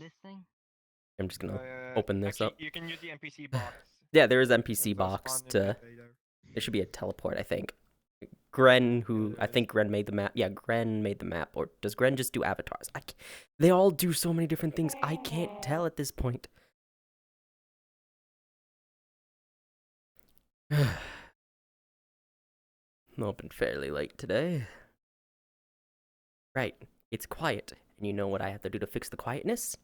this thing? I'm just gonna open this Actually, up. you can use the NPC box. Yeah, there is NPC It's also box found in to. the data. There should be a teleport, I think. Gren, who I think Gren made the map. Yeah, Gren made the map. Or does Gren just do avatars? They all do so many different things. I can't tell at this point. I'm open fairly late today. Right, it's quiet. And you know what I have to do to fix the quietness?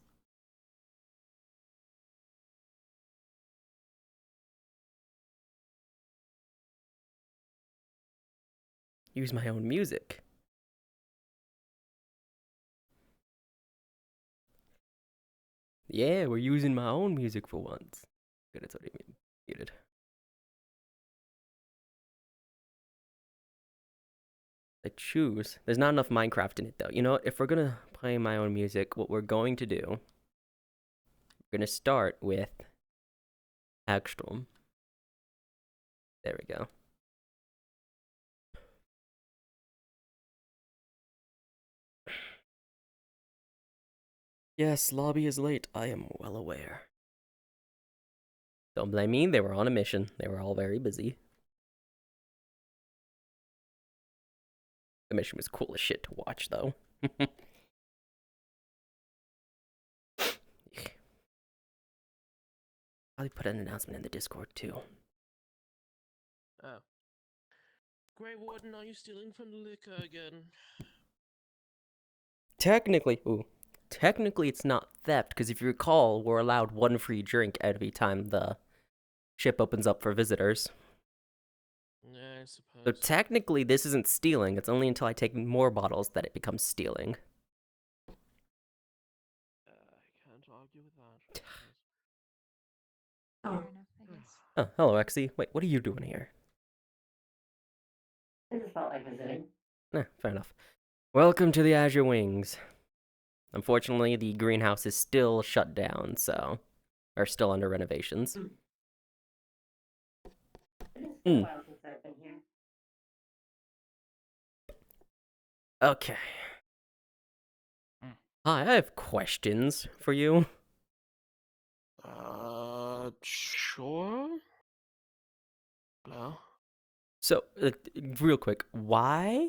Use my own music. Yeah, we're using my own music for once. Good, it's already muted. I choose. There's not enough Minecraft in it, though. You know what? If we're gonna play my own music, what we're going to do, we're gonna start with Hagstrom. There we go. Yes, lobby is late. I am well aware. Don't blame me. They were on a mission. They were all very busy. The mission was cool as shit to watch, though. Probably put an announcement in the Discord, too. Oh. Greywarden, are you stealing from the liquor again? Technically it's not theft, because if you recall, we're allowed one free drink every time the ship opens up for visitors. Yeah, I suppose. So technically this isn't stealing. It's only until I take more bottles that it becomes stealing. I can't argue with that. Fair enough, I guess. Oh, hello, Exy. Wait, what are you doing here? I just felt like visiting. Fair enough. Welcome to the Azure Wings. Unfortunately, the greenhouse is still shut down, so... Or still under renovations. It's been a while since I've been here. Okay. Hi, I have questions for you. Sure? Hello? So, real quick, why?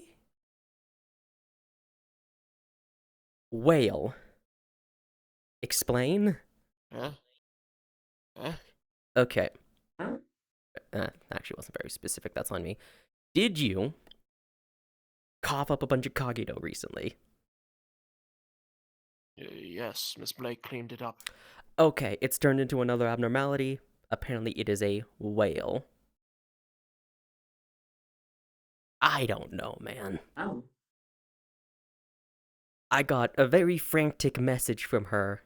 Whale. Explain? Huh? Huh? Okay. Huh? Actually wasn't very specific, that's on me. Did you cough up a bunch of cogito recently? Yes, Miss Blake cleaned it up. Okay, it's turned into another abnormality. Apparently it is a whale. I don't know, man. Oh. I got a very frantic message from her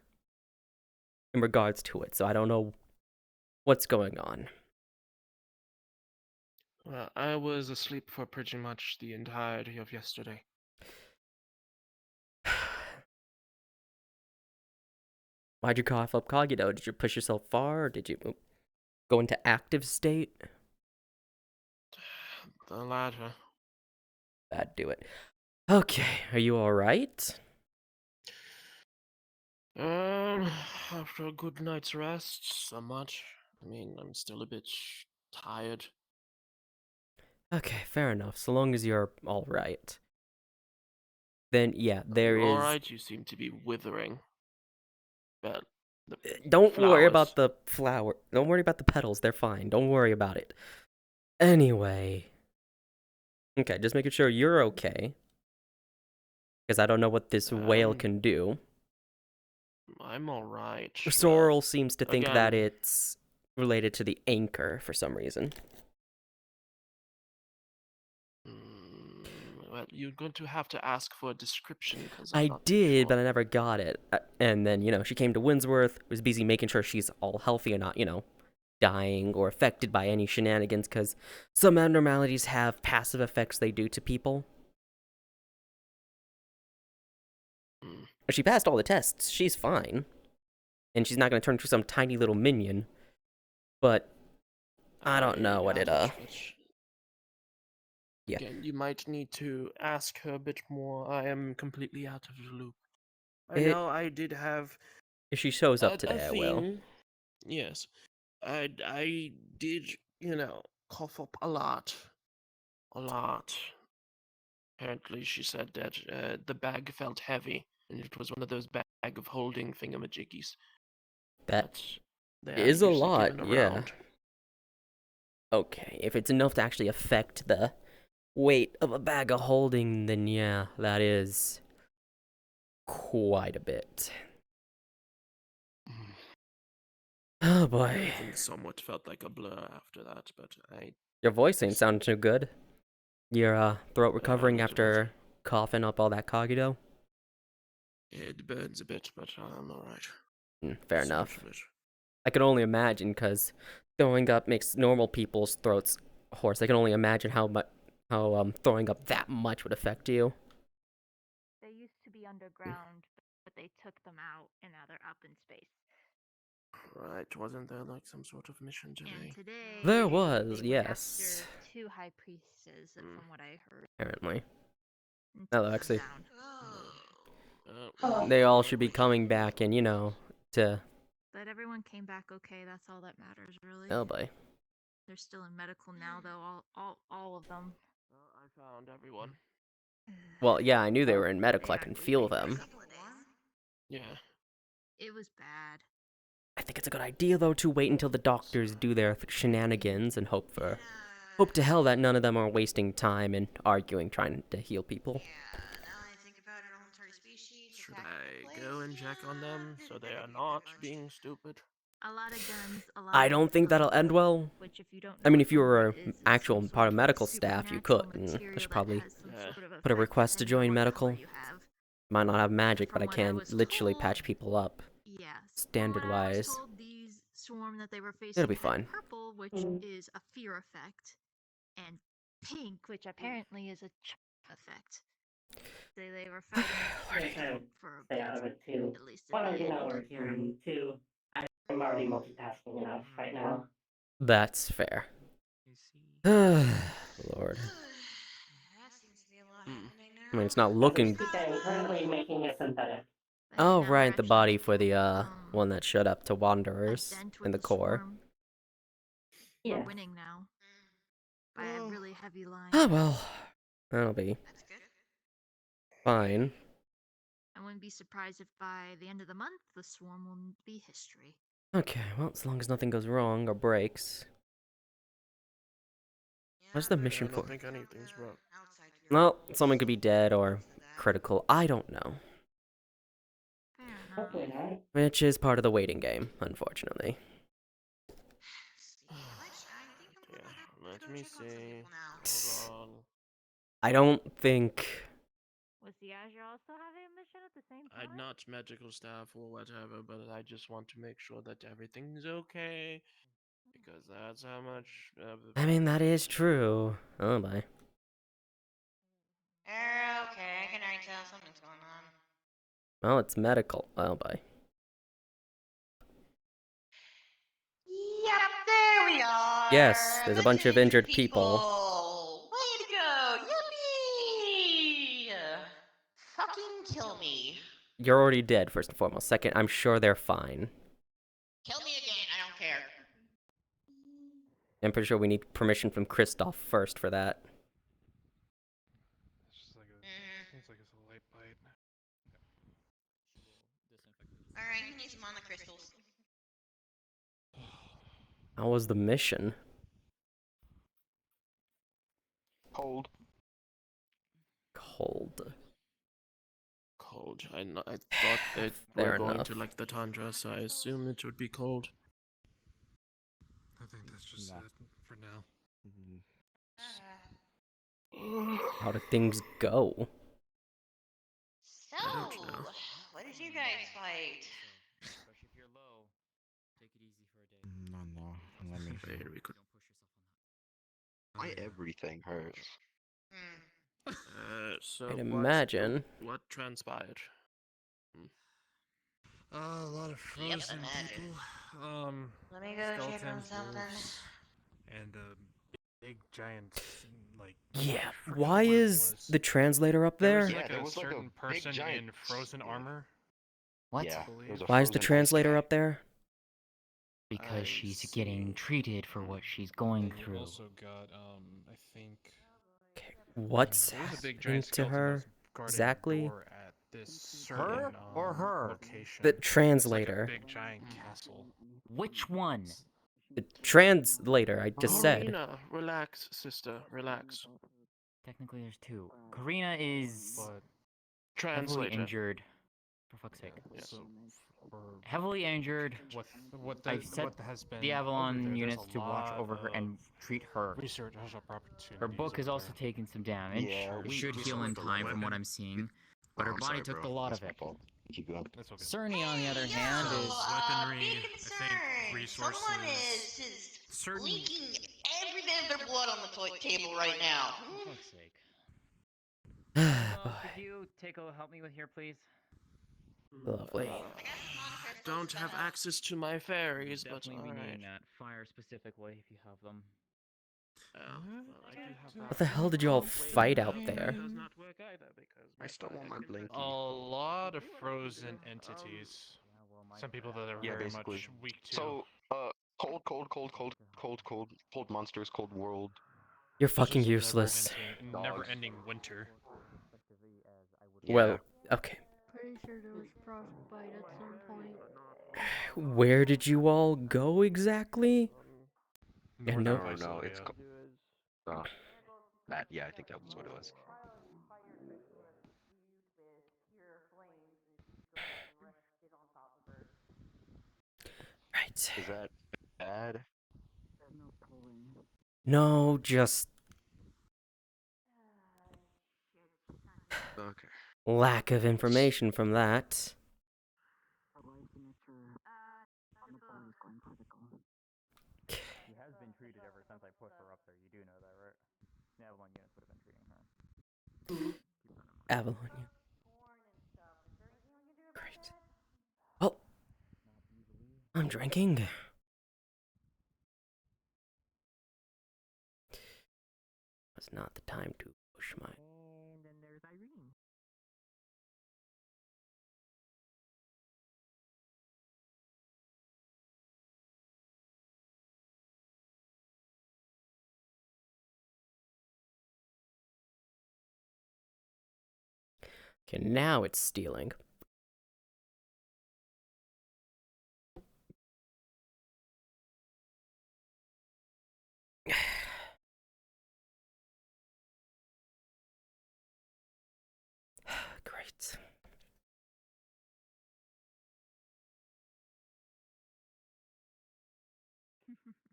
in regards to it, so I don't know what's going on. Well, I was asleep for pretty much the entirety of yesterday. Why'd you cough up cogito? Did you push yourself far, or did you go into active state? The latter. That'd do it. Okay, are you alright? After a good night's rest, somewhat. I mean, I'm still a bit tired. Okay, fair enough. So long as you're alright. Then, yeah, there is... Alright, you seem to be withering. But Don't worry flowers. about the flower. Don't worry about the petals. They're fine. Don't worry about it. Anyway. Okay, just making sure you're okay. Because I don't know what this whale can do. I'm alright. Sorrel seems to think that again- it's related to the anchor for some reason. Well, you're going to have to ask for a description. I did, but I never got it. And then, you know, she came to Windsworth, was busy making sure she's all healthy and not, you know, dying or affected by any shenanigans, because some abnormalities have passive effects they do to people. She passed all the tests. She's fine. And she's not going to turn into some tiny little minion. But I don't know what it, Yeah. Again, you might need to ask her a bit more. I am completely out of the loop. I know I did have If she shows up I've today, I will. seen. Yes. I did, cough up a lot. A lot. Apparently, she said that the bag felt heavy, and it was one of those bag of holding thingamajiggies That that they are is a usually lot, given yeah. around. Okay, if it's enough to actually affect the weight of a bag of holding, then yeah, that is quite a bit. Oh boy. Everything somewhat felt like a blur after that, but Your voice ain't sounding too good. Your throat recovering not a bit. after coughing up all that cogito? It burns a bit, but I'm alright. Fair Just a enough. little bit. I can only imagine, because throwing up makes normal people's throats hoarse. I can only imagine how throwing up that much would affect you. They used to be underground, but they took them out, and now they're up in space. Right, wasn't there like some sort of mission today? And today, There was, they were yes. after 2 high priestesses, from what I heard. Apparently. and Hello, took them Lexi. down. Oh. They all should be coming back and, to... But everyone came back okay. That's all that matters, really. Oh boy. They're still in medical now, though. All of them. Well, I found everyone. Well, yeah, I knew they were in medical. I can feel them. Yeah. It was bad. I think it's a good idea, though, to wait until the doctors do their shenanigans and hope to hell that none of them are wasting time and arguing trying to heal people. Yeah, now I think about it, our entire species. Should attacked I the go place, and check on them didn't so they really are make not much. being stupid? A lot of guns, a lot I of don't think that'll end well. which, if you don't I know mean, what if you were thermite an is, it's actual some part sort of medical staff, you could. supernatural I material should that probably has some Yeah. sort of put a effect request to depending on join what medical. power you have. Might not have magic, but From I what I can was literally told, patch people up. Yes. Standard-wise. From what I was told, these swarm that they were facing It'll be had fine. purple, which is a fear effect, and pink, which apparently is a effect. They were fighting They're trying to for a stay bit, out of it too. at least One, at I the didn't know end. we're here, and two, I'm already multitasking enough right now. That's fair. Lord. That seems to be a lot happening now. I mean, it's not As we looking... speak, I'm currently making a synthetic. But Oh, now right, we're the actually body making for the, a one that showed up to Wanderers dent in with the core. swarm. Yeah. We're winning now by a really heavy line. Oh, well. That'll be That's good. fine. I wouldn't be surprised if by the end of the month, the swarm will be history. Okay, well, as long as nothing goes wrong or breaks. What's the Yeah, mission I don't for? think anything's broke. outside your Well, walls. someone could be dead or So that- critical. I don't know. Fair enough. Hopefully not. Which is part of the waiting game, unfortunately. See, I think I'm Yeah, gonna let go me check on some see. people now. Hold on. I don't think... Was the Azure also having a mission at the same time? I'm not medical staff or whatever, but I just want to make sure that everything's okay. Because that's how much. I mean, that is true. Oh, my. They're okay, I can already tell something's going on. Well, it's medical. Oh, bye. Yep, there we are. Yes, there's a bunch of injured people. Way to go! Yippee! Fucking kill me. You're already dead, first and foremost. Second, I'm sure they're fine. Kill me again, I don't care. I'm pretty sure we need permission from Kristoff first for that. It's just like seems like it's a light bite. Alright, who needs some mana crystals? How was the mission? Cold. Cold. Cold. I thought they Fair were going enough. to like the tundra, so I assume it would be cold. I think that's just Nah. it for now. How did things go? So, don't know. what did you guys fight? Especially if you're low. Take it easy for a day. No, let me. Very good. Don't push yourself on that. My everything hurts. Hmm. So I'd what's- imagine. What transpired? A lot of Yep, frozen imagine. people. Let me go check on Skeletons, something. wolves, and a big giant, like. Yeah, I forget why what it is was. the translator up There there? was Yeah, like there a was like a certain big person giant in frozen yeah. armor. What? Yeah. It was a Why is the frozen ice translator guy. up there? Because I she's see. getting treated for what she's going And you through. also got, I think Okay, what's there was a big happening giant to skeleton that her was guarding exactly? a door at this certain Her or her? location. The It's like a translator. big giant castle. Which one? The translator, I just said. Karina, relax, sister, relax. Technically, there's two. Karina is But heavily Translator. injured. For fuck's sake. so for Heavily injured. I've set what has been the over Avalon there, units there's a to watch lot over her and treat her. research opportunities. Her book has over also there. taken some damage. Yeah, It we should saw heal it in from time the from what weapon. I'm seeing, but her I'm body sorry, took bro. a lot That's of my it. fault. Keep going. That's okay. Cerny, on the other hand, Yo, is weaponry, I think concern. resources, Someone is certain. leaking every bit of their blood on the table right now. For fuck's sake. Boy, Could you help me with here, please? lovely. Don't have access to my fairies, but Definitely be alright. needing that fire specifically if you have them. Well, I do have What the hell did you all fight out there? That does not work either because I still want my blinky. A lot of frozen entities. Some people that are Yeah, very basically. much weak to. So, cold monsters, cold world. You're It's fucking just useless. Never-ending winter. Well, okay. Pretty sure there was frostbite at some point. Where did you all go exactly? Yeah, Northern no. Oh no, it's Icelandia. that. Yeah, I think that was what it was. Right. Is that bad? No, just Okay. lack of information from that. She has been treated ever since I put her up there. You do know that, right? The Avalon units would have been treating her. Avalon. Great. Well, I'm drinking. It's not the time to push my. And then there's Irene. Okay, now it's stealing. Great.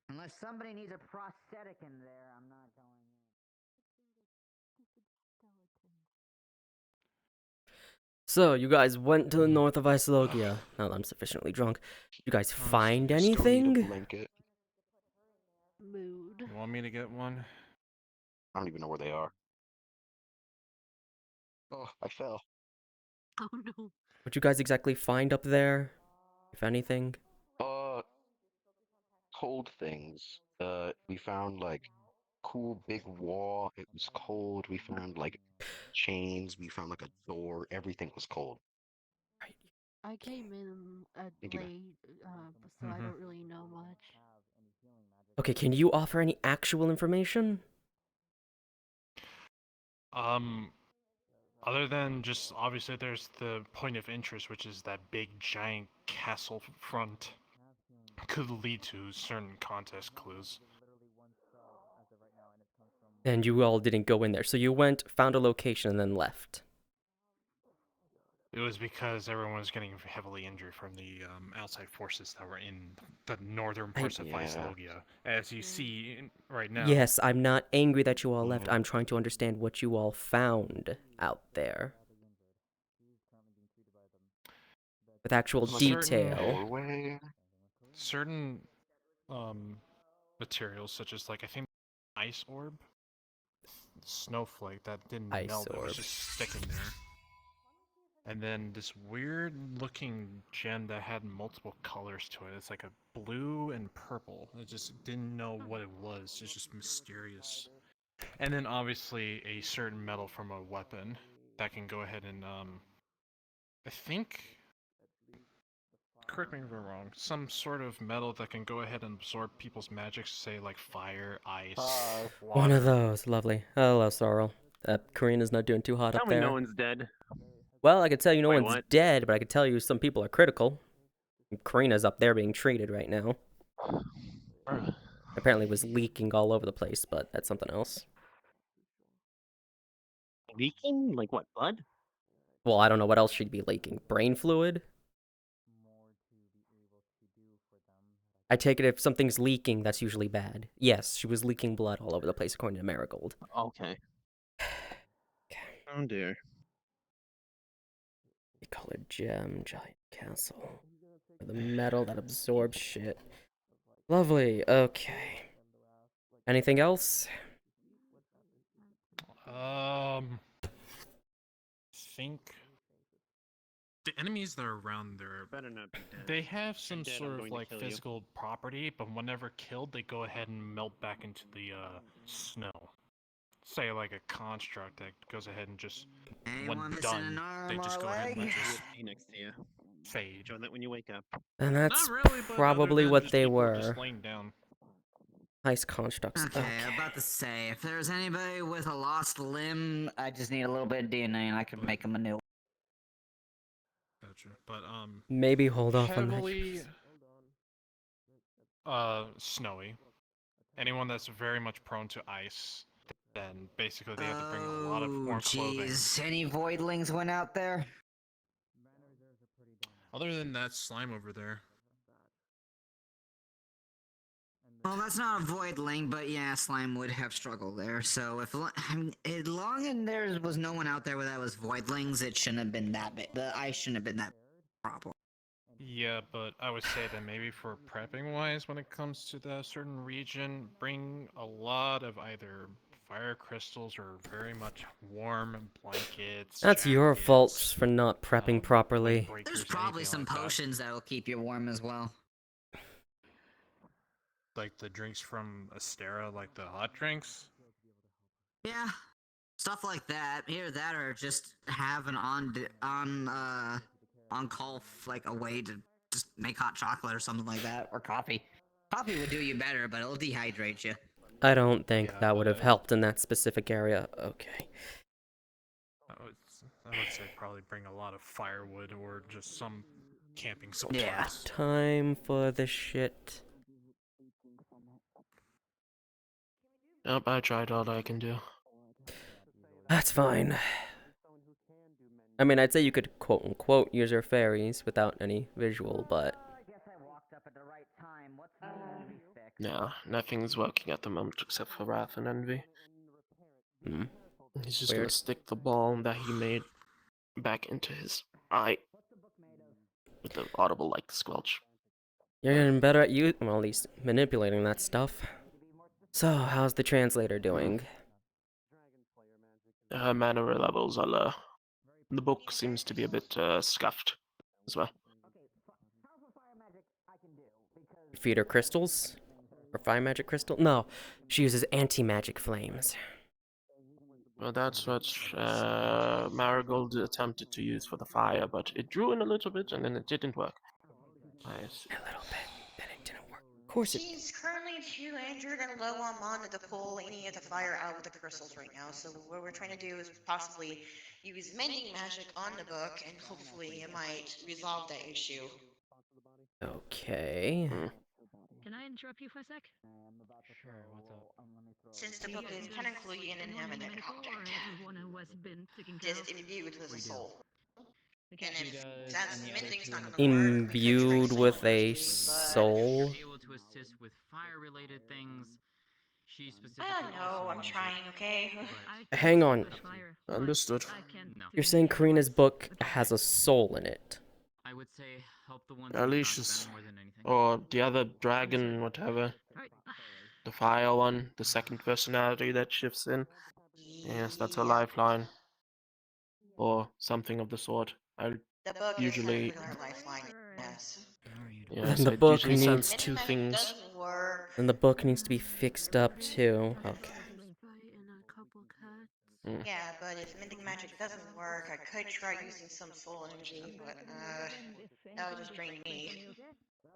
Unless somebody needs a prosthetic in there, I'm not going in. So, you guys went to the north of Icelogia. Now that I'm sufficiently drunk. You guys find Still need a anything? blanket. Mood. You want me to get one? I don't even know where they are. Oh, I fell. Oh no. What you guys exactly find up there? If anything? Cold things. We found like cool big wall. It was cold. We found like chains. We found like a door. Everything was cold. Right. I came in Thank you, late, so I don't really know much. Okay, can you offer any actual information? Other than just obviously there's the point of interest, which is that big giant castle front, could lead to certain contest clues. And you all didn't go in there. So you went, found a location, and then left. It was because everyone was getting heavily injured from the outside forces that were in the northern parts of Yeah. Icelogia, as you see right now. Yes, I'm not angry that you all left. Mhm. I'm trying to understand what you all found out there. With actual Like a detail. doorway. Certain materials, such as like I think ice orb, snowflake that didn't Ice melt, that orb. was just sticking there. And then this weird looking gem that had multiple colors to it. It's like a blue and purple. I just didn't know what it was. It's just mysterious. And then obviously a certain metal from a weapon that can go ahead and I think correct me if I'm wrong, some sort of metal that can go ahead and absorb people's magic, say like fire, ice, water. One of those, lovely. Hello, Sorrel. Karina's not doing too hot Tell up me there. no one's dead. Well, I could tell you no Wait, one's what? dead, but I could tell you some people are critical. Karina's up there being treated right now. Apparently was leaking all over the place, but that's something else. Leaking? Like what, blood? Well, I don't know what else she'd be leaking. Brain fluid? I take it if something's leaking, that's usually bad. Yes, she was leaking blood all over the place, according to Marigold. Okay. Oh dear. The colored gem, giant castle. The metal that absorbs shit. Lovely, okay. Anything else? Think the enemies that are around there, Better not be dead. they have some Dead, I'm sort of going to like kill you. physical property, but whenever killed, they go ahead and melt back into the snow. Say like a construct that goes ahead and just Anyone when missing an done, they arm just or go ahead and leg? just Be next to you. fade. Show that when you wake up. And that's Not really, but probably other than what just they people were. just laying down. Ice constructs. Okay, about to say, if there's anybody with a lost limb, I just need a little bit of DNA and I can make them a new one. Gotcha. But Maybe hold off on that. heavily snowy. Anyone that's very much prone to ice, then basically they have to bring a lot of warm clothing. Jeez, any voidlings went out there? Other than that slime over there. Well, that's not a voidling, but yeah, slime would have struggled there. So if as long as there was no one out there that was voidlings, it shouldn't have been that big. The ice shouldn't have been that problem. Yeah, but I would say that maybe for prepping wise, when it comes to that certain region, bring a lot of either fire crystals or very much warm blankets. That's your fault jackets, for not prepping properly. There's windbreakers, probably anything some like that. potions that will keep you warm as well. Like the drinks from Astera, like the hot drinks. Yeah, stuff like that. Either that or just have an on call like a way to just make hot chocolate or something like that, or coffee. Coffee would do you better, but it'll dehydrate you. I don't think Yeah, that would have but- helped in that specific area. Okay. I would say probably bring a lot of firewood or just some camping supplies. Yeah. Time for the shit. Yep, I tried all I can do. That's fine. I mean, I'd say you could quote-unquote use your fairies without any visual, but... I guess I walked up at the right time. What's needing to be fixed? No, nothing's working at the moment except for Wrath and Envy. Hmm. He's just gonna Weird. stick the ball that he made back into his eye with the audible like squelch. You're getting better at well, at least manipulating that stuff. So, how's the translator doing? Her mana levels are low. The book seems to be a bit scuffed as well. Feed her crystals? Or fire magic crystal? No, she uses anti-magic flames. Well, that's what Marigold attempted to use for the fire, but it drew in a little bit and then it didn't work. Nice. A little bit, then it didn't work. Of course it... She's currently too injured and low on mana to pull any of the fire out with the crystals right now. So what we're trying to do is possibly use mending magic on the book, and hopefully it might resolve that issue. Okay. Can I interrupt you for a sec? Sure, what's up? Since the book is technically an inanimate object, Everyone who has been taken care just of. imbued with a soul. Okay. And if does, that's and the other mending's two not are gonna work, we could try Imbued with a psychology, but- soul? Able to assist with fire-related things. She specifically. I don't know, I'm also trying, okay? I Hang can on. touch fire, but Understood. I can't No. You're do saying anything Karina's else. book Okay. has a soul in it. I would say help the ones. Alicia's, more than anything. or the other dragon, whatever. Alright. The fire one, the second personality that shifts in. Yes, that's a Yeah. lifeline. Or something of the sort. I The book usually- is technically our lifeline, yes. yes, Then the I book usually needs sense Mending two magic things. doesn't work. And the book needs to be fixed up too. Okay. couple cuts. Yeah, but if mending magic doesn't work, I could try using some soul energy, but that would just drain me.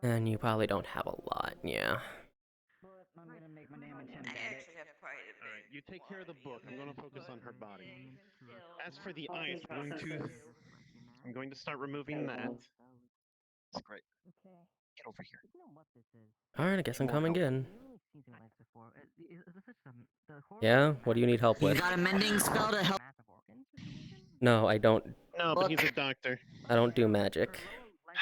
And you probably don't have a lot, yeah. I'm gonna make my damn I attempt at it. actually have quite a bit. All right, you take care of the book. I'm going to focus on her body. As for the ice, I'm going to start removing that. That's great. Get over here. Alright, I guess I'm More coming help. in. Yeah, what do you need help You with? got a mending spell to help? No, I don't. No, but he's a doctor. I don't do magic.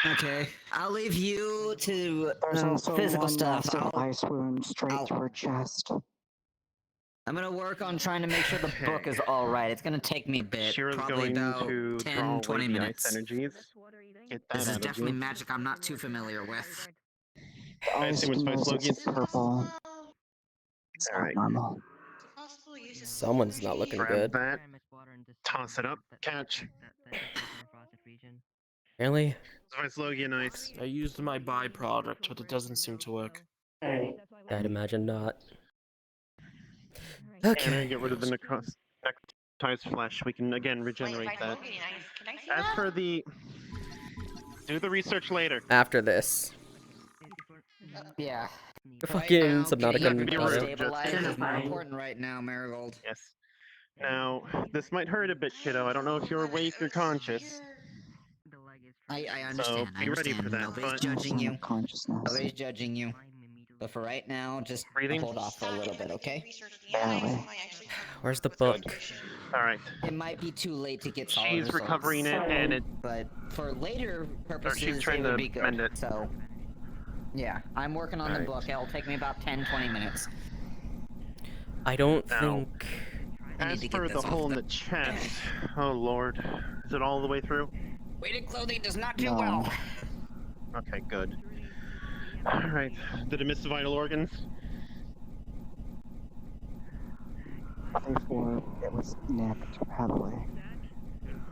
Okay, I'll leave you to There's also physical one stuff. massive ice wound straight to her chest. I'm gonna work on trying to make sure the book is all right. It's gonna take me a bit, Shira's probably going about to 10, draw 20 away the minutes. ice energies. Get that This is out of definitely you. magic I'm not too familiar with. The I ice assume it's knows Logan. it's purple. It's All not right. normal. Is it possible to use some soul Someone's not energy? looking Grab good. that. Toss it up. Catch. Really? Logan ice. I used my byproduct, but it doesn't seem to work. Alright. I'd imagine not. And Okay. get rid of the necrotized flesh. We can again Wait, if regenerate I that. smoke any ice, can I see As that? for the, do the research later. After this. Yeah. Fucking Right now, Subnautica getting Be you rude. stabilized is more Fine. important right now, Marigold. Yes. Now, this might hurt a bit, kiddo. I don't know if you're awake or conscious. I So understand. I be ready understand. for that. Nobody's But judging you. Consciousness. Nobody's judging you. But for right now, just breathing. hold off for a little bit, okay? Where's the book? All right. It might be too late to get solid She's results, recovering it, and it. but for later Or purposes, she's trying it would to be good. mend it. So, yeah, I'm working on the Alright. book. It'll take me about 10, 20 minutes. I don't Now, think. I need As to for get the this hole off in the... the chest, oh lord, is it all the way through? Weighted clothing does not do No. well. Okay, good. All right. Did it miss the vital organs? Before it was nicked heavily.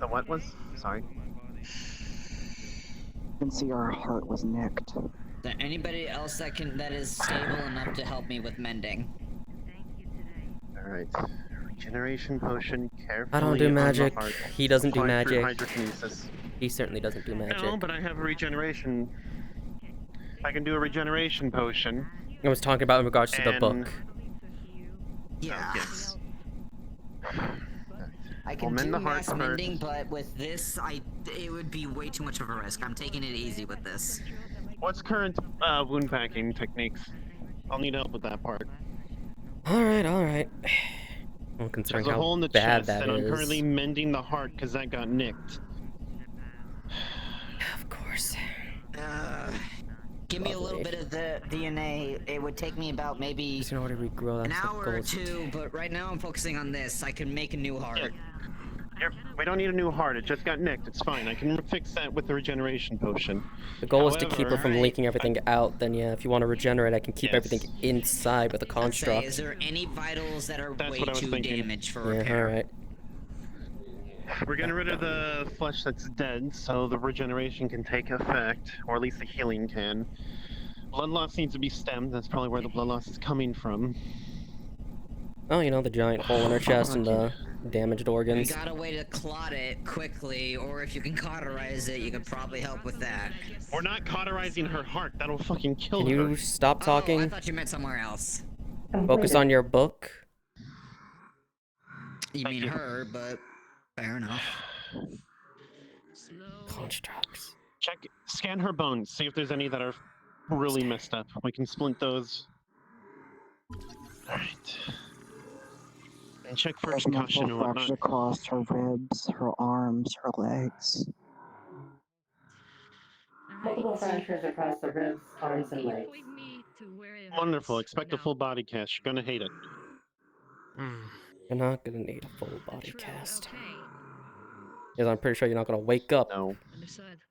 The what was? Sorry. You can see our heart was nicked. Is there anybody else that is stable enough to help me with mending? All right. Regeneration potion. Carefully. I don't do on the magic. heart. He doesn't do Applied through magic. hydrokinesis. He certainly doesn't do magic. No, but I have a regeneration. I can do a regeneration potion. I was talking about in regards to the And- book. Yeah. Yes. I We'll can mend do the heart mass first. mending, but with this, it would be way too much of a risk. I'm taking it easy with this. What's current wound packing techniques? I'll need help with that part. Alright, alright. Well, considering There's a hole how in the bad chest, that and I'm is. currently mending the heart because that got nicked. Of course. Give me a little Lovely. bit of the DNA. It would take me about maybe Just in order to regrow an that hour or ghost. two, but right now I'm focusing on this. I can make a new heart. We don't need a new heart. It just got nicked. It's fine. I can fix that with the regeneration potion. The goal is to keep her However- from leaking everything out. Then yeah, if you want to regenerate, I can keep Yes. everything inside with a Say, construct. is there any vitals that are That's way what I was too thinking. damaged for Yeah, repair? alright. We're getting rid of the flesh that's dead, so the regeneration can take effect, or at least the healing can. Blood loss needs to be stemmed. That's probably where the blood loss is coming from. Oh, you know, the giant hole in her chest and the damaged You organs. got a way to clot it quickly, or if you can cauterize it, you could probably help with that. We're not cauterizing her heart. That'll fucking kill Can her. you stop Oh, I talking? thought you meant somewhere else. Focus on your book. You Thank mean you. her, but fair enough. Constructs. Scan her bones. See if there's any that are really messed up. We can splint those. Alright. And check for There's concussion and multiple fractures whatnot. across her ribs, her arms, her legs. Multiple fractures across the ribs, arms, and legs. Wonderful. Expect a full body cast. You're gonna hate it. You're not gonna need a full body cast. Because I'm pretty sure you're not gonna wake up No.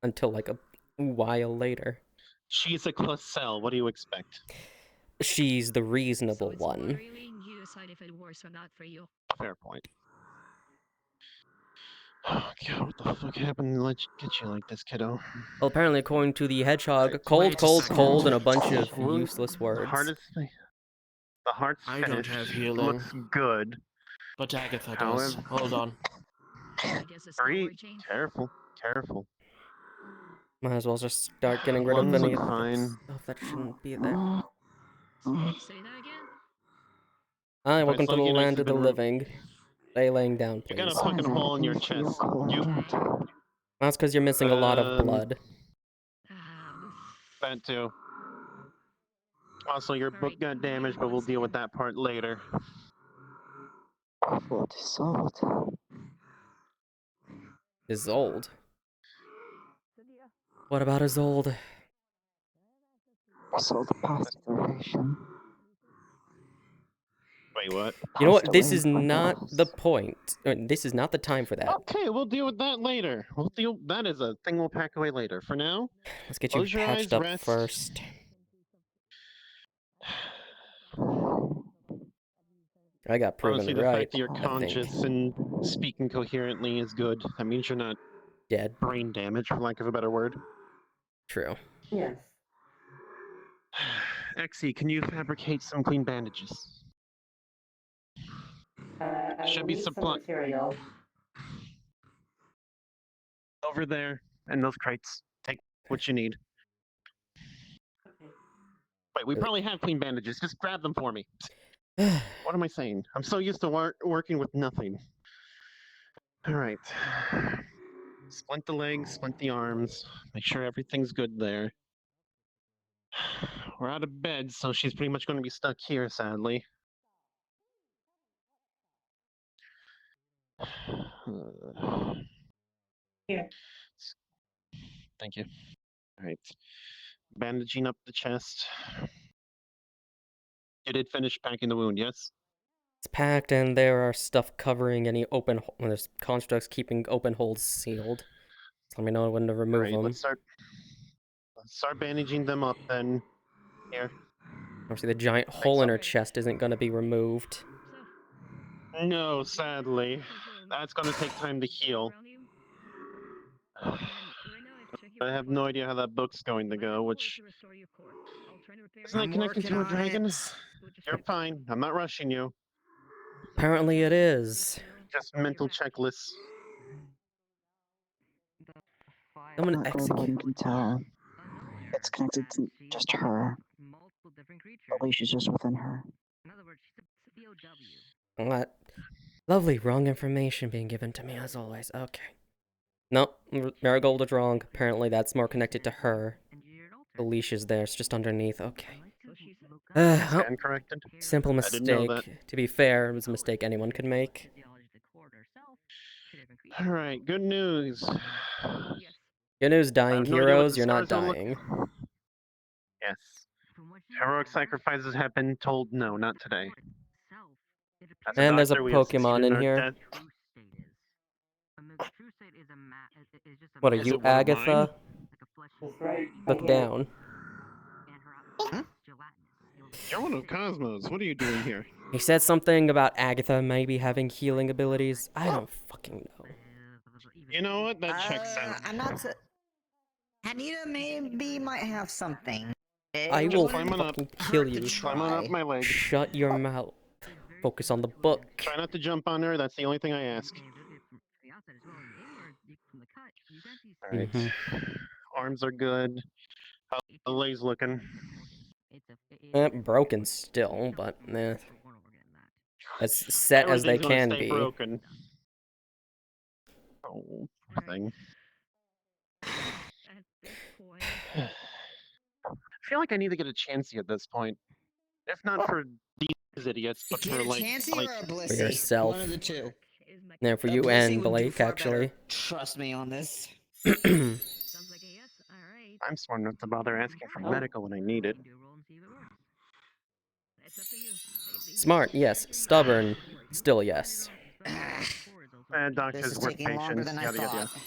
until like a while later. She's a Classell. What do you expect? She's the reasonable one. Fair point. Oh god, what the fuck happened to get you like this, kiddo? Well, apparently, according to the hedgehog, Wait cold, a cold, second. cold, and a bunch of Wound- useless The words. heart's I don't finished. have It healing. looks good. But Agatha does. However- Hold on. I guess a Hurry. story chain. Careful. Careful. Might as well just start getting rid of Lungs any look fine. stuff that shouldn't be there. Say that again. Hi, If I welcome to slug the you, land I've of the been living. Stay laying down, You please. got a fucking hole in your chest. You. That's because you're missing a lot of blood. That too. Also, your book got damaged, but we'll deal with that part later. What is old? Isolde. What about Isolde? So the past iteration. Wait, what? You know what? Passed This away is from not us. the point. This is not the time for that. Okay, we'll deal with that later. We'll deal. That is a thing we'll pack away later. For now, Let's get you close your patched eyes, up rest. first. I got proven Honestly, the right, fact that you're I think. conscious and speaking coherently is good. That means you're not Dead. brain damaged, for lack of a better word. True. Yes. Exy, can you fabricate some clean bandages? I Should will be need some supply material. over there in those crates. Take what you need. Okay. Wait, we probably have clean bandages. Just grab them for me. What am I saying? I'm so used to working with nothing. All right. Splint the legs, splint the arms. Make sure everything's good there. We're out of bed, so she's pretty much going to be stuck here, sadly. Here. Thank you. All right. Bandaging up the chest. You did finish packing the wound, yes? It's packed, and there are stuff covering any open. There's constructs keeping open holes sealed. So let me know when to remove Right, them. let's start bandaging them up then. Here. Obviously, the giant hole in her chest isn't going to be removed. No, sadly. That's going to take time to heal. I have no idea how that book's going to go, which... Isn't that connected to a dragon? You're fine. I'm not rushing you. Apparently it is. Just mental checklists. Someone Not good, execute. you can tell. It's connected to just her. At least she's just within her. What? Lovely, wrong information being given to me as always. Okay. Nope, Marigold is wrong. Apparently that's more connected to her. The leash is there, it's just underneath. Okay. Scan corrected? Simple I didn't know that. mistake. To be fair, it was a mistake anyone could make. Alright, good news. Good news, dying no idea what heroes, the you're not stars will look- dying. Yes. Heroic sacrifices have been told no, not today. As And there's a doctor, we have Pokemon succeeded in our here. death. What are Is you, it one of mine? Agatha? That's right. Look down. You're one of Cosmos. What are you doing here? He said something about Agatha maybe having healing abilities. I don't fucking know. You know what? That checks out. I'm not. Anita maybe might have something. I It will wouldn't fucking hurt kill to you. Climb on up try. my leg. Shut your mouth. Focus on the book. Try not to jump on her. That's the only thing I ask. Alright. Arms are good. How the legs looking? Broken still, but eh. As set as they Everything's gonna can stay be. broken. Oh, poor thing. I feel like I need to get a Chansey at this point. If not for these idiots, but Get for a like, Chansey or a Blissey? For yourself. One of the two. There for A you Blissey and would do Blake, far actually. better. Trust me on this. I'm smart enough to bother asking for medical when I need it. Smart, yes. Stubborn, still yes. This Doctors is work taking longer patience. than I Yada yada thought.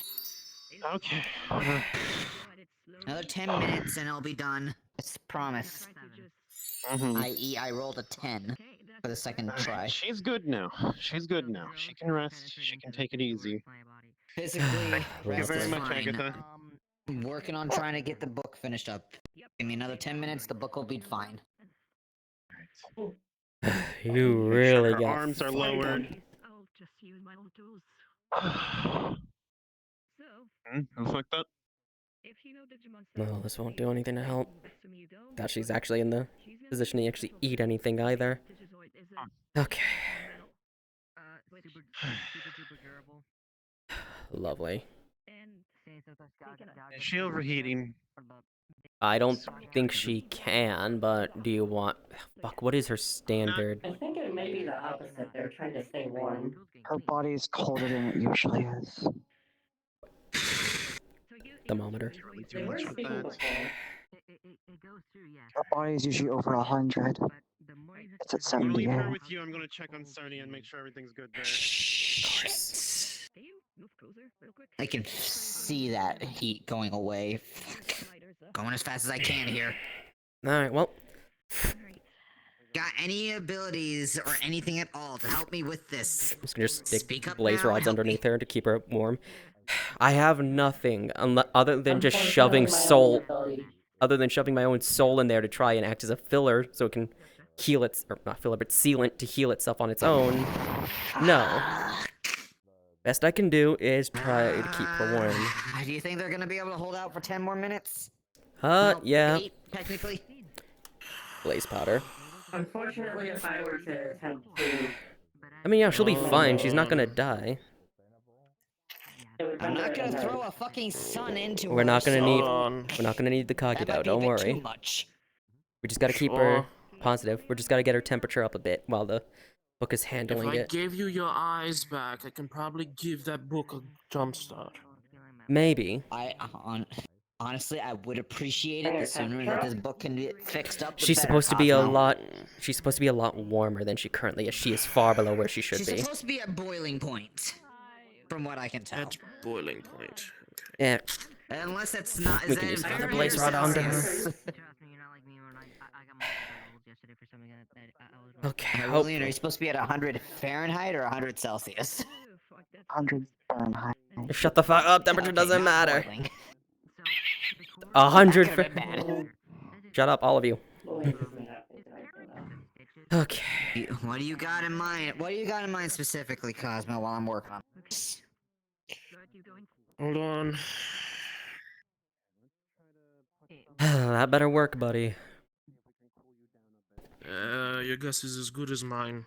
yada. Okay. Another 10 minutes and I'll be done. It's promise. I.e., I rolled a 10 for the second try. She's good now. She's good now. She can rest. She can take it easy. Physically, Thank you rest very is much, fine. Agatha. I'm working on trying to get the book finished up. Give me another 10 minutes, the book will be fine. You Make sure really her got arms are lowered. Who fucked up? No, this won't do anything to help. That she's actually in the position to actually eat anything either. Okay. Lovely. Is she overheating? I don't think she can, but do you want... Fuck, what is her standard? I think it may be the opposite. They're trying to stay warm. Her body is colder than it usually is. Thermometer. They were speaking before. Her body is usually over 100. It's at I'm gonna leave her 78. with you. I'm gonna check on Sony and make sure everything's good there. Shit. I can see that heat going away. Fuck. Going as fast as I can here. Alright, well... Got any abilities or anything at all to help me with this? I'm just gonna stick Speak up blaze now, rods help underneath me. her to keep her warm. I have nothing other than just Unfortunately, shoving my soul... only ability- Other than shoving my own soul in there to try and act as a filler so it can heal its... Or not filler, but sealant to heal itself on its own. No. Best I can do is try to keep her warm. Do you think they're gonna be able to hold out for 10 more minutes? Yeah. 8, technically. Blaze powder. Unfortunately, if I were to attempt to, I mean, yeah, she'll be fine. She's not gonna die. it would I'm render not it gonna inert. throw a fucking sun into We're her, not gonna so need... on. We're not gonna need the that might Kagito, be a don't bit worry. too much. We just gotta keep her positive. We just gotta get her temperature up a bit while the book is If handling I it. gave you your eyes back, I can probably give that book a jump start. Maybe. Honestly, I would appreciate it the sooner that this book can get fixed up. The She's better, supposed to be a Cosmo. lot... She's supposed to be a lot warmer than she currently is. She is far below where she should She's be. supposed to be at boiling point, from what I can tell. At boiling point. Yeah. Unless that's not. We Is can that use in another Fahrenheit blaze or rod onto Celsius? her. Okay, William, are you supposed to be at 100 Fahrenheit or 100 Celsius? 100 Fahrenheit. Shut the fuck up, temperature Okay, doesn't not matter. boiling. 100 That could've been bad. Shut up, all of you. Believe me, I know. Okay. What do you got in mind? What do you got in mind specifically, Cosmo, while I'm working on this? Hold on. That better work, buddy. Your guess is as good as mine.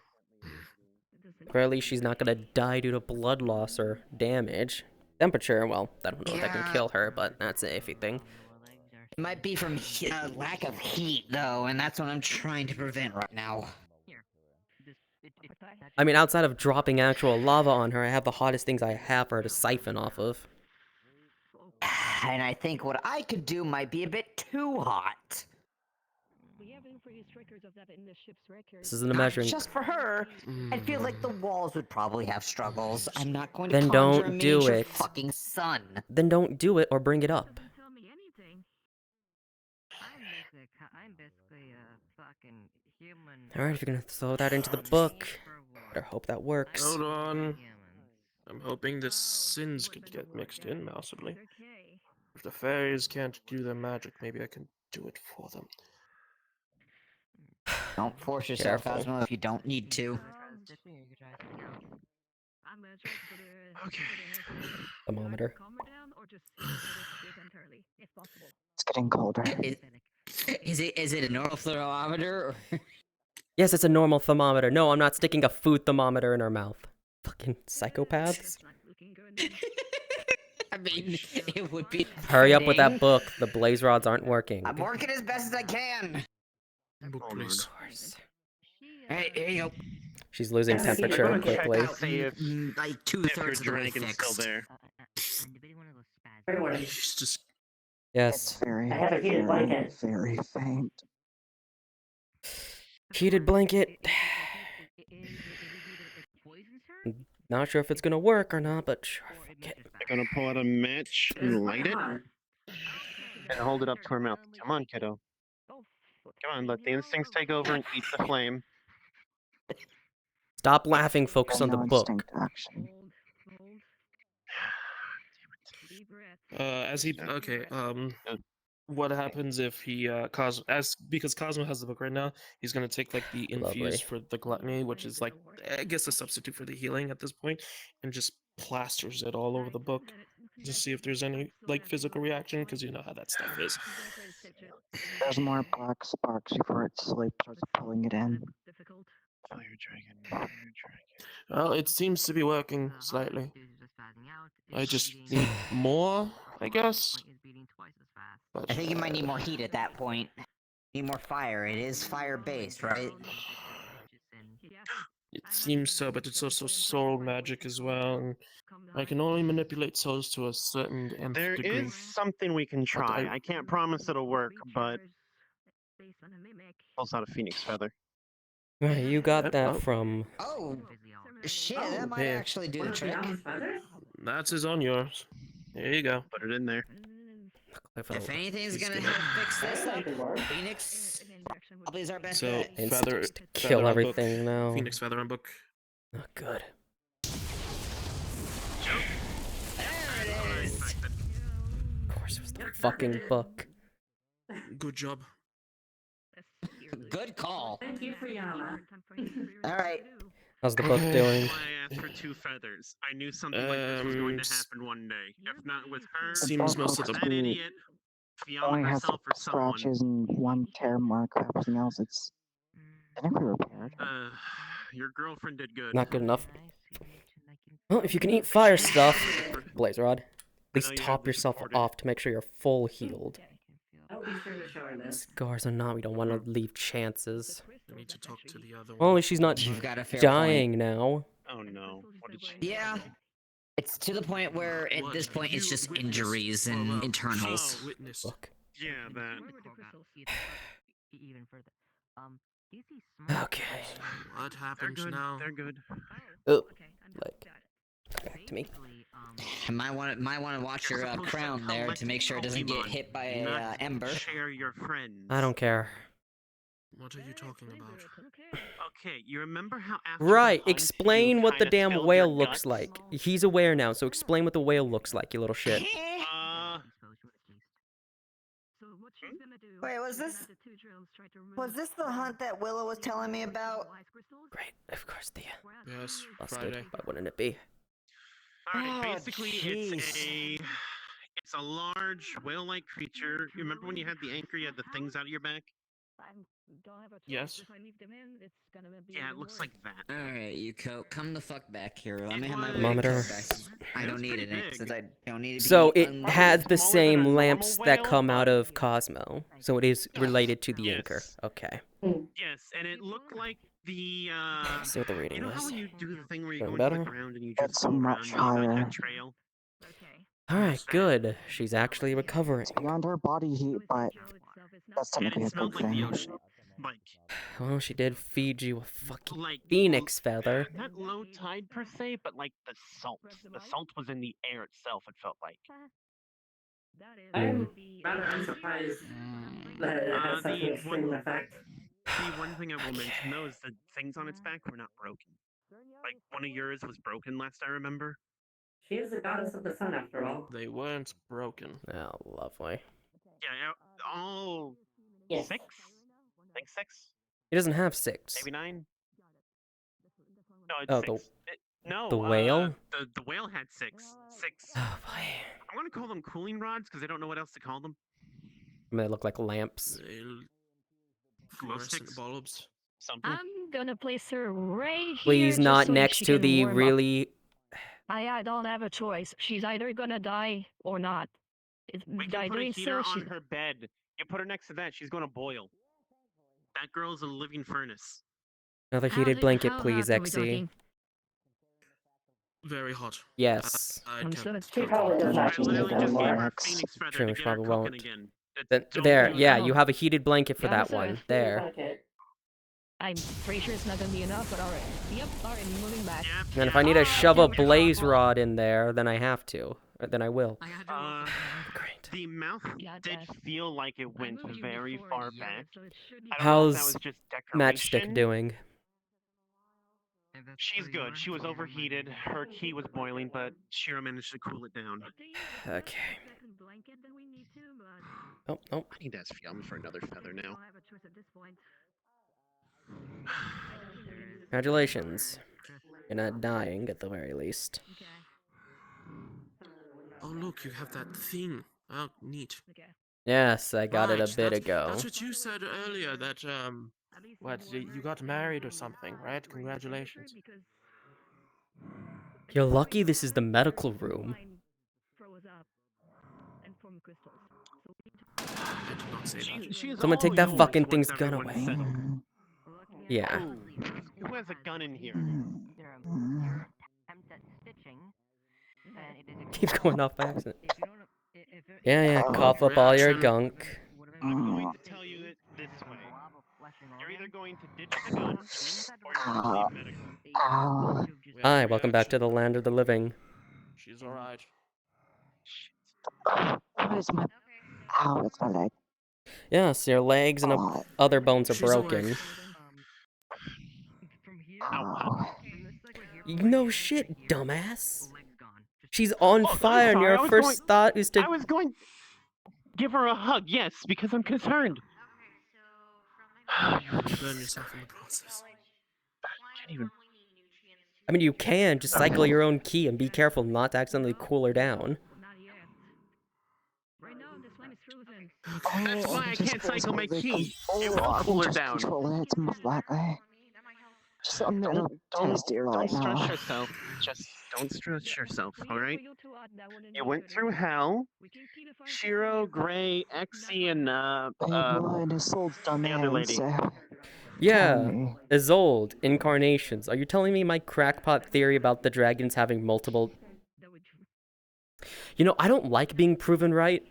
Clearly, she's not gonna die due to blood loss or damage. Temperature, well, I don't know if that can Yeah. kill her, but that's an iffy thing. It might be from lack of heat, though, and that's what I'm trying to prevent right now. I mean, outside of dropping actual lava on her, I have the hottest things I have for her to siphon off of. And I think what I could do might be a bit too hot. This isn't a Not measuring... just for her. I feel like the walls would probably have struggles. I'm not going to Then conjure don't a do miniature it. fucking sun. Then don't do it or bring it up. Alright, if you're gonna throw that into the book, better hope that works. Hold on. I'm hoping the sins could get mixed in, possibly. If the fairies can't do their magic, maybe I can do it for them. Don't force yourself, Careful. Cosmo, if you don't need to. Okay. Thermometer. It's getting colder. Is it a normal thermometer? Or... Yes, it's a normal thermometer. No, I'm not sticking a food thermometer in her mouth. Fucking psychopaths. I mean, it would be. Hurry up with that fitting. book. The blaze rods aren't working. I'm working as best as I can. Book, please. Alright, here you go. She's losing Yeah, temperature I'm gonna check quickly. out see if, Like if her 2/3 of the way dragon's still fixed. there. Greywarden, He's just... Yes. It's very, I have a heated very, blanket. very faint. Heated blanket. Not sure if it's gonna work or not, but sure. Fuck it. I'm gonna pull out a match and light it on. and hold it up to her mouth. Come on, kiddo. Come on, let the instincts take over and eat the flame. Stop laughing. Focus on the No book. instinct action. As he... Okay, what happens if he because Cosmo has the book right now, he's gonna take like the Lovely. infuse for the gluttony, which is like I guess a substitute for the healing at this point, and just plasters it all over the book to see if there's any like physical reaction, because you know how that stuff is. There's more black sparks before its sleep starts pulling it in. Fire dragon. Fire dragon. Well, it seems to be working slightly. I just need more, I guess. But I think you might need more heat at that point. Need more fire. It is fire-based, right? it seems so, but it's also soul magic as well, and I can only manipulate souls to a certain nth There degree. is something we can try. I can't promise it'll work, but pulls out a phoenix feather. You got that from... Oh, shit, that might here. actually do the trick. That's his on yours. There you go. Put it in there. If anything's gonna help fix this up, Phoenix probably is our best So bet. feather to kill feather on book. everything now. Phoenix feather on book. Oh, good. There it is. Of course it was the fucking book. Good job. Good call. Thank you, Brianna. How's Alright. the book doing? I asked for 2 feathers. I knew something like this was going to happen one day. If not with her, Seems most of that the idiot, Fiona Only has herself, or someone. scratches and 1 tear mark. Everything else, it's technically repaired. Your girlfriend did good. Not good enough. Well, if you can eat fire stuff, Blaze Rod, at least you have top to yourself support it. off to make sure you're full healed. I'll be sure to show her this. Scars or not, we don't want to leave chances. I need to talk to the other Well, one. at least she's not You've got a fair dying now. Oh no. What did she Yeah. It's to the point where at this point it's just injuries and internals. Witness. Look. Yeah, that. Okay. What They're happens good. now? They're good. Oh, like, back to me. You might want to watch your crown there to make sure it doesn't get hit by a ember. Share your friends. I don't care. What are you talking about? Okay, you remember how after Right, the hunt, explain you what the kinda damn spilled whale your looks guts? like. He's aware now, so explain what the whale looks like, you little shit. Wait, was this the hunt that Willow was telling me about? Great, of course, the Yes, busted. Friday. Why wouldn't it be? Alright, Oh, basically it's a large whale-like creature. You remember when you had the anchor, you had the things out of your back? Yes. Yeah, it looks like that. Alright, Yuko, come the fuck back here. Let me have my Thermometer. coat back. I don't need it, since I don't need it to So be it unloaded. has the Smaller than a same normal lamps that whale, come out but- of Cosmo. So it is related to the Yes. anchor. Okay. Yes, and it looked like the Let's see what the rating you know how is. when you do the thing where you Doing go into better? the ground and you It's just go much around and you got higher. that trail? Alright, good. She's actually recovering. It's beyond her body heat, but that's And technically it a smelled good like the thing. ocean. Like Well, she did feed you a fucking like phoenix feather. not low tide per se, but like the salt. The salt was in the air itself, it felt like. I'm rather unsurprised that it has such an extreme effect. The one thing I will mention though is the things on its back were not broken. Like one of yours was broken last I remember. She is the goddess of the sun, after all. They weren't broken. Oh, lovely. Yeah, all Yes. 6? I think 6? He doesn't have 6. Maybe 9? No, it's Oh, 6. No, the whale? The whale had 6. 6. Oh, boy. I want to call them cooling rods because I don't know what else to call them. I mean, they look like lamps. Fluorescent bulbs. Something. I'm gonna place her right here. Please just not so that next she to can the warm up. really... I don't have a choice. She's either gonna die or not. We By can put a doing heater so, on she... her bed. You put her next to that, she's gonna boil. That girl's a living furnace. Another heated blanket, how please, hot are we XE. talking? Very hot. Yes. She probably does I not need literally it just gave her a anymore. phoenix feather Sure, to which get her probably cooking won't. again. There, yeah, know. you have a heated blanket for Yeah, that so one. it's There. I'm pretty sure it's not gonna be enough, but alright. Yep, alright, moving back. Yep, And if I need to shove a blaze rod in there, then I have to. Or then I will. Great. The mouth did feel like it went very far back. I don't know if that How's was just Matchstick decoration. doing? She's good. She was overheated. Her key was boiling, but Shira managed to cool it down. Okay. Oh, oh. I need to ask Yum for another feather now. Congratulations. You're not dying at the very least. Oh, look, you have that thing. Oh, neat. Yes, I got it a Right, bit ago. That's what you said earlier, that, you got married or something, right? Congratulations. You're lucky this is the medical room. I did not say that. She is Someone all take that yours, fucking once thing's gun everyone's away. settled. Yeah. Who has a gun in here? Keeps going off by accident. Yeah, cough up all your gunk. I'm going to tell you it this way. You're either going to ditch the gun, or you're going to leave medical. Hi, welcome back to the land of the living. She's alright. Where's my... Ow, it's my leg. Yes, your legs and other bones are She's awake. broken. Ow. No shit, dumbass. She's on Oh, I'm fire, and sorry, I your was first thought is to... I was going to give her a hug, yes, because I'm concerned. You burn yourself in the process. Can't even... I mean, you can just cycle your own key and be careful not to accidentally cool her down. That's why I can't cycle my key. It Oh, will I cool can her just down. control it. It's most likely. Just a little Don't testy right stress now. yourself. Just don't stress yourself, alright? You went through hell. Shiro, Grey, Exy, and And his soul's done the other lady. so... Yeah, Isolde, incarnations. Are you telling me my crackpot theory about the dragons having multiple... You know, I don't like being proven right.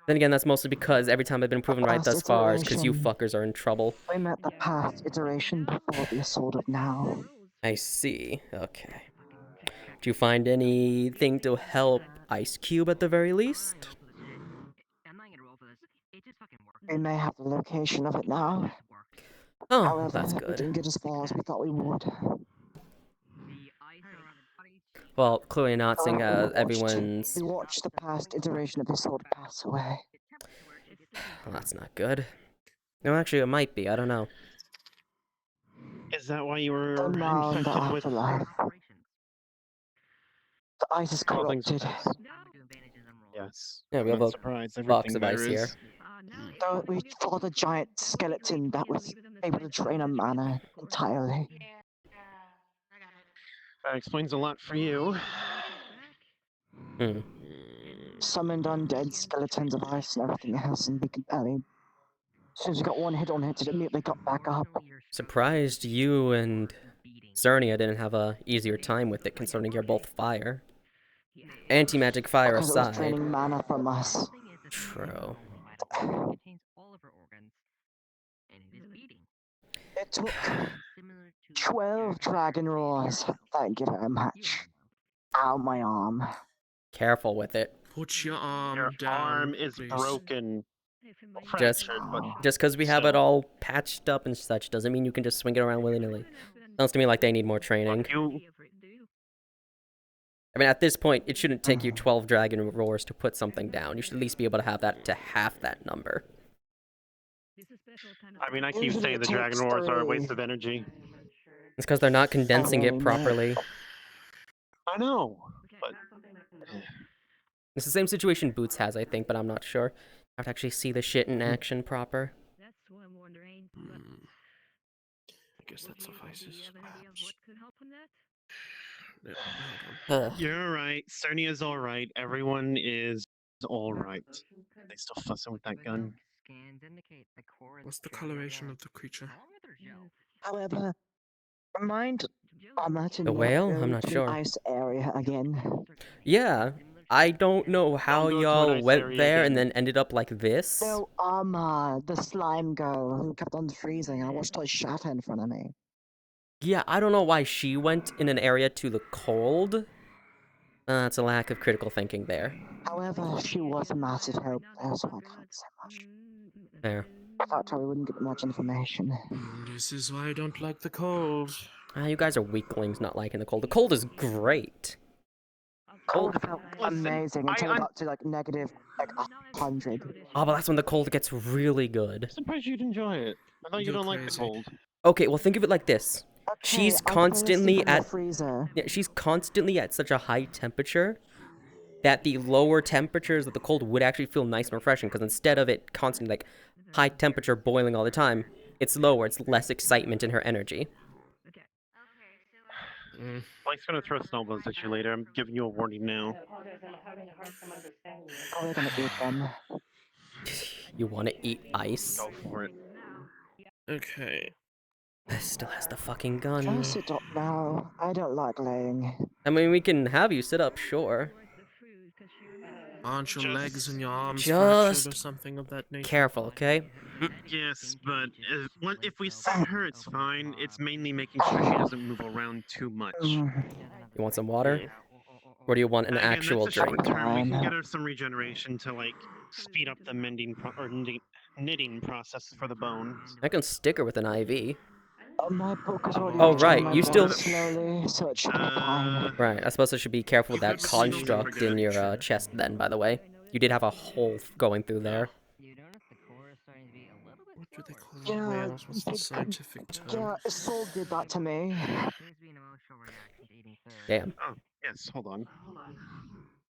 Then again, that's mostly because every time I've been proven right thus far is because you fuckers are in trouble. We met the past iteration before the assault of now. I see. Okay. Do you find anything to help Ice Cube at the very least? We may have the location of it now. Oh, However, that's we good. didn't get as far as we thought we would. Well, clearly not, seeing as everyone's... We watched the past iteration of the sword pass away. Well, that's not good. No, actually, it might be. I don't know. Is that why you were So now in the infected with... afterlife, the ice is All things corrupted. Yes. Yeah, we I'm have not a surprised. box Everything of there ice here. is. So we fought a giant skeleton that was able to drain a mana entirely. That explains a lot for you. Summoned undead skeletons of ice and everything else, and we could, I mean, as soon as we got one hit on it, it immediately got back up. Surprised you and Cernia didn't have a easier time with it, concerning you're both fire. Anti-magic fire Because it was aside. draining mana from us. True. It took 12 dragon roars. Thank you very much. Ow, my arm. Careful with it. Put your arm Your down. arm is please. broken. Just Fractured, but because we have it all patched up and such doesn't mean you can just swing it around willy-nilly. Sounds to me like they need more training. I mean, at this point, it shouldn't take you 12 dragon roars to put something down. You should at least be able to have that to half that number. I mean, I keep saying the dragon roars are a waste of energy. It's because they're not condensing it properly. I know, but It's the same situation Boots has, I think, but I'm not sure. I have to actually see the shit in action proper. I guess that suffices. You're right. Cernia's all right. Everyone is all right. They still fussing with that gun. What's the coloration of the creature? However, remind Amma to The not whale? go I'm not to sure. the ice area again. Yeah, I don't know how Don't go to an y'all ice went area there again. and then ended up like this. No, Amma, the slime girl who kept on freezing. I watched her shatter in front of me. Yeah, I don't know why she went in an area to the cold. That's a lack of critical thinking there. However, she was a massive help there, so I can't say much. There. Without her, we wouldn't get much information. This is why I don't like the cold. You guys are weaklings not liking the cold. The cold is great. Cold felt Listen, amazing until it got to like negative like 100. Oh, but that's when the cold gets really good. I'm surprised you'd enjoy it. I thought you You're don't like the crazy. cold. Okay, well think of it like this. Okay, She's I'm gonna sleep constantly in the at freezer. yeah, she's constantly at such a high temperature that the lower temperatures of the cold would actually feel nice and refreshing, because instead of it constantly like high temperature boiling all the time, it's lower, it's less excitement in her energy. Blake's gonna throw snowballs at you later. I'm giving you a warning now. Oh, we're gonna eat them. You want to eat ice? Go for it. Okay. Still has the fucking Can I gun. sit up now? I don't like laying. I mean, we can have you sit up, sure. Aren't your legs and your arms Just fractured or something of that nature? careful, okay? Yes, but if we set her, it's fine. It's mainly making sure she doesn't move around too much. You want some water? Or do you want an Again, actual that's a drink? short term. We can get her some regeneration to like speed up the knitting process for the bone. I can stick her with an IV. My book is already Oh, returning right, my you body still- slowly, so it should be fine. Right, I suppose I should be careful with that Good sleep, construct don't in your forget. chest then, by the way. You did have a hole going through there. What do they call Yeah, whales? What's the scientific term? Yeah, Saul did that to me. Damn. Oh, yes, hold on.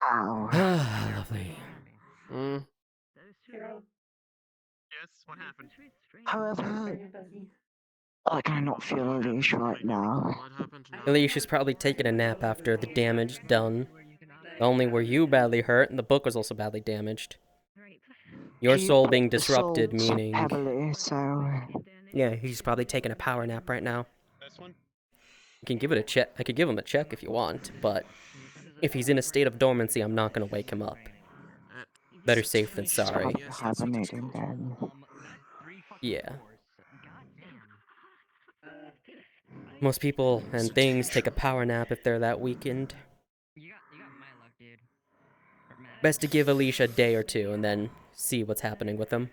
Ow. Lovely. Yes, what happened? However, I cannot feel a leash right now. What happened now? Elish is probably taking a nap after the damage done. Not only were you badly hurt, and the book was also badly damaged. Your soul being disrupted, Assault meaning... heavily, so... Yeah, he's probably taking a power nap right now. This one? You can give it a check. I could give him a check if you want, but if he's in a state of dormancy, I'm not gonna wake him up. Better safe than sorry. Hibernating then. Yeah. Most people and things take a power nap if they're that weakened. Best to give Alicia a day or two and then see what's happening with him.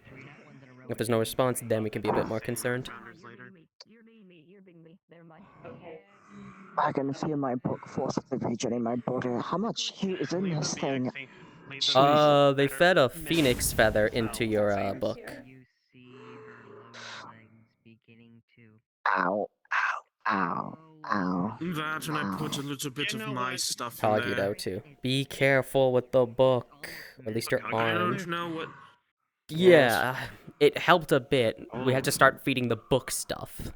If there's no response, then we can be a bit more concerned. I can feel my book force of the region in my body. How much heat is in this thing? They fed a phoenix feather into your book. Ow, ow, ow, ow. That, and I put a little bit of my stuff in Toggy there. though too. Be careful with the book. At least your I arm. don't know what... Yeah, it helped a bit. We had to start feeding the book stuff.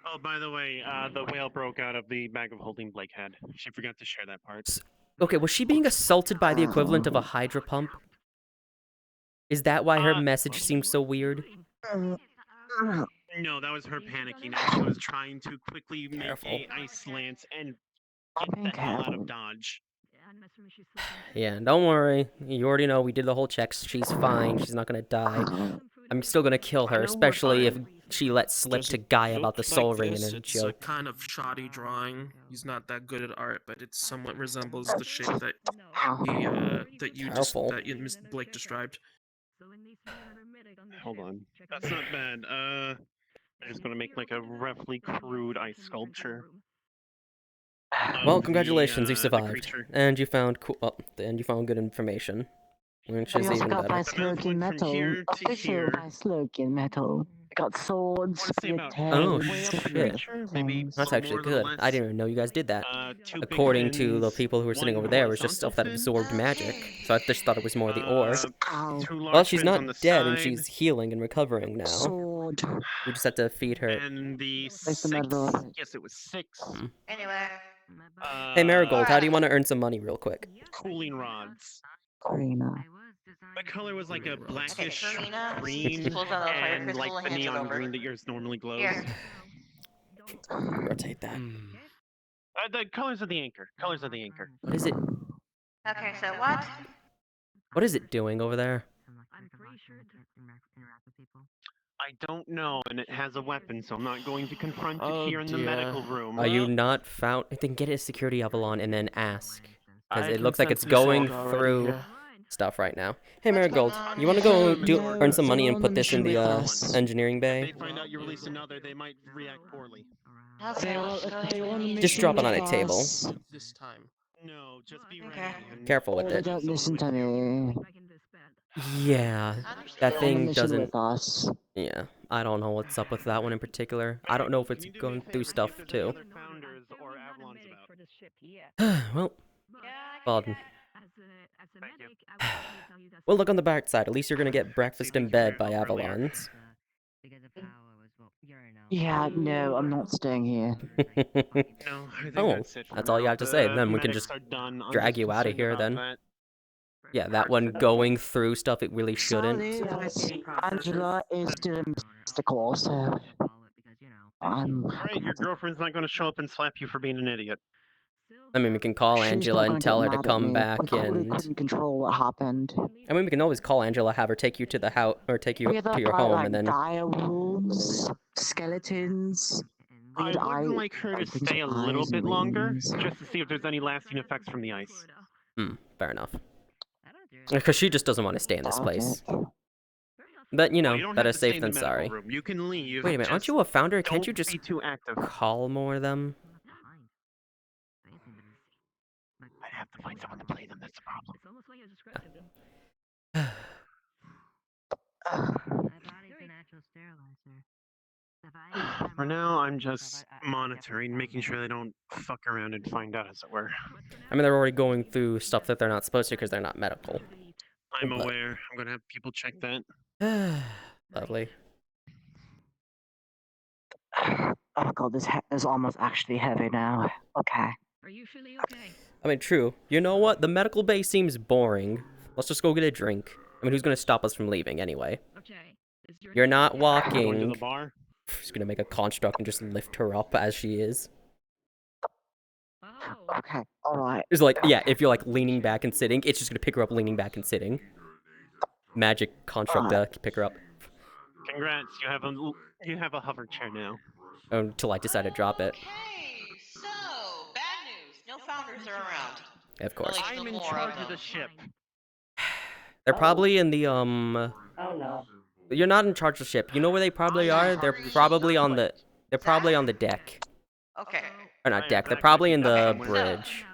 Oh, by the way, the whale broke out of the bag of holding Blake had. She forgot to share that part. Okay, was she being assaulted by the equivalent of a hydra pump? Is that why her message seems so weird? No, that was her panicking as she was trying to quickly make a ice lance and get the hell out of Dodge. Yeah, don't worry. You already know we did the whole checks. She's fine. She's not gonna die. I'm still gonna kill her, especially if she lets slip Does to it Guy look about the like soul ring this? and a It's a joke. kind of shoddy drawing. He's not that good at art, but it somewhat resembles the shape that Careful. Mr. Blake described. Hold on. That's not bad. I'm just gonna make like a roughly crude ice sculpture. Well, of congratulations, you the survived, creature. and you found and you found good information, which I is also even got my better. slogan metal. here to Official here. my slogan metal. I got swords, Let's say split about Oh, heads, shit. different Maybe things. That's little actually more, little good. less. I didn't even know you guys did that. Two big According to the fins, people who were sitting one over there, it was just horizontal stuff that fin, absorbed magic. So I just thought it was more the ore. Ow. two large Well, she's fins not on the dead and side, she's healing and recovering now. Sword. We just have to feed her. and the Place the six. medal of it. Yes, it was 6. Anyway, Hey Marigold, how do you Alright. want to earn some money real quick? Cooling rods. Karina. The color was like a blackish Karina green pulls out a fire and crystal like and the hands it neon over. green that yours normally glows. Here. Rotate that. The colors of the anchor. Colors of the anchor. What is it? Okay, so what? What is it doing over there? I don't know, and it has a weapon, so I'm not going to confront it Oh, here in the dear. medical room. Are you not found? Then get a security Avalon and then ask. Because I it can looks like it's sense the going sword already through here. stuff right now. Hey What's Marigold, going on you want to go here? do No, earn some money they're and on put the this in mission the with us. engineering If bay? they find out you release another, they might react poorly. Okay, let's go ahead They and want a leave. Just mission drop it on with a table. us. This time. No, just be ready. Okay. And Careful with They it. don't listen to me. Yeah, that They thing listen doesn't. with us. Yeah, I don't know what's up with that one in particular. I don't know if can it's you do me a going through favor, see stuff if there's too. any other founders or Avalons about? Well, Yeah, I well, can do that. Thank you. well, look on the bright side. At least you're gonna get See, breakfast thank in you for bed your by help earlier. Avalons. Yeah, no, I'm not staying here. No, I think Oh, that's it for that's all you now. have to say. The Then we can medics just are done. I'm drag just you out of concerned here about then. that. Yeah, that one going through stuff it really shouldn't. Sorry, Angela is still in mystical, so I'm. Great, your girlfriend's not going to show up and slap you for being an idiot. I mean, we can call She's Angela not and gonna tell get her to mad at come me. back We and. couldn't control what happened. I mean, we can always call Angela, have her take you to the house or take you We had to your about home, like and then. dire wolves, skeletons. I weird would eye, like her to things stay a with little eyes and bit longer, wings. just to see if there's any lasting effects from the ice. Fair enough. Because she just doesn't want to stay in this place. But, you Well, know, you don't better have to stay safe in the than medical sorry. room. You can leave. Wait a minute, aren't just you a founder? Can't you don't just be too active. call more of them? I'd have to find someone to play them. That's the problem. For now, I'm just monitoring, making sure they don't fuck around and find out, as it were. I mean, they're already going through stuff that they're not supposed to because they're not medical. I'm But- aware. I'm gonna have people check that. Lovely. Oh god, this is almost actually heavy now. Okay. Are you feeling okay? I mean, true. You know what? The medical bay seems boring. Let's just go get a drink. I mean, who's gonna stop us from leaving anyway? Okay. You're not Going walking. to the bar. Just gonna make a construct and just lift her up as she is. Oh. Okay, alright. It's like, yeah, if you're like leaning back and sitting, it's just gonna pick her up leaning back and sitting. Magic construct to pick her up. Congrats, you have a hover chair now. Until I decide to drop it. Okay, so bad news. No founders are around. Of course. Well, I'm in more charge of of the them. ship. They're probably in the Oh no. You're not in charge of the ship. You know where they probably are? They're probably on the. They're probably on the deck. Okay. Or not Right, deck. They're exactly. probably in the Okay, so- bridge.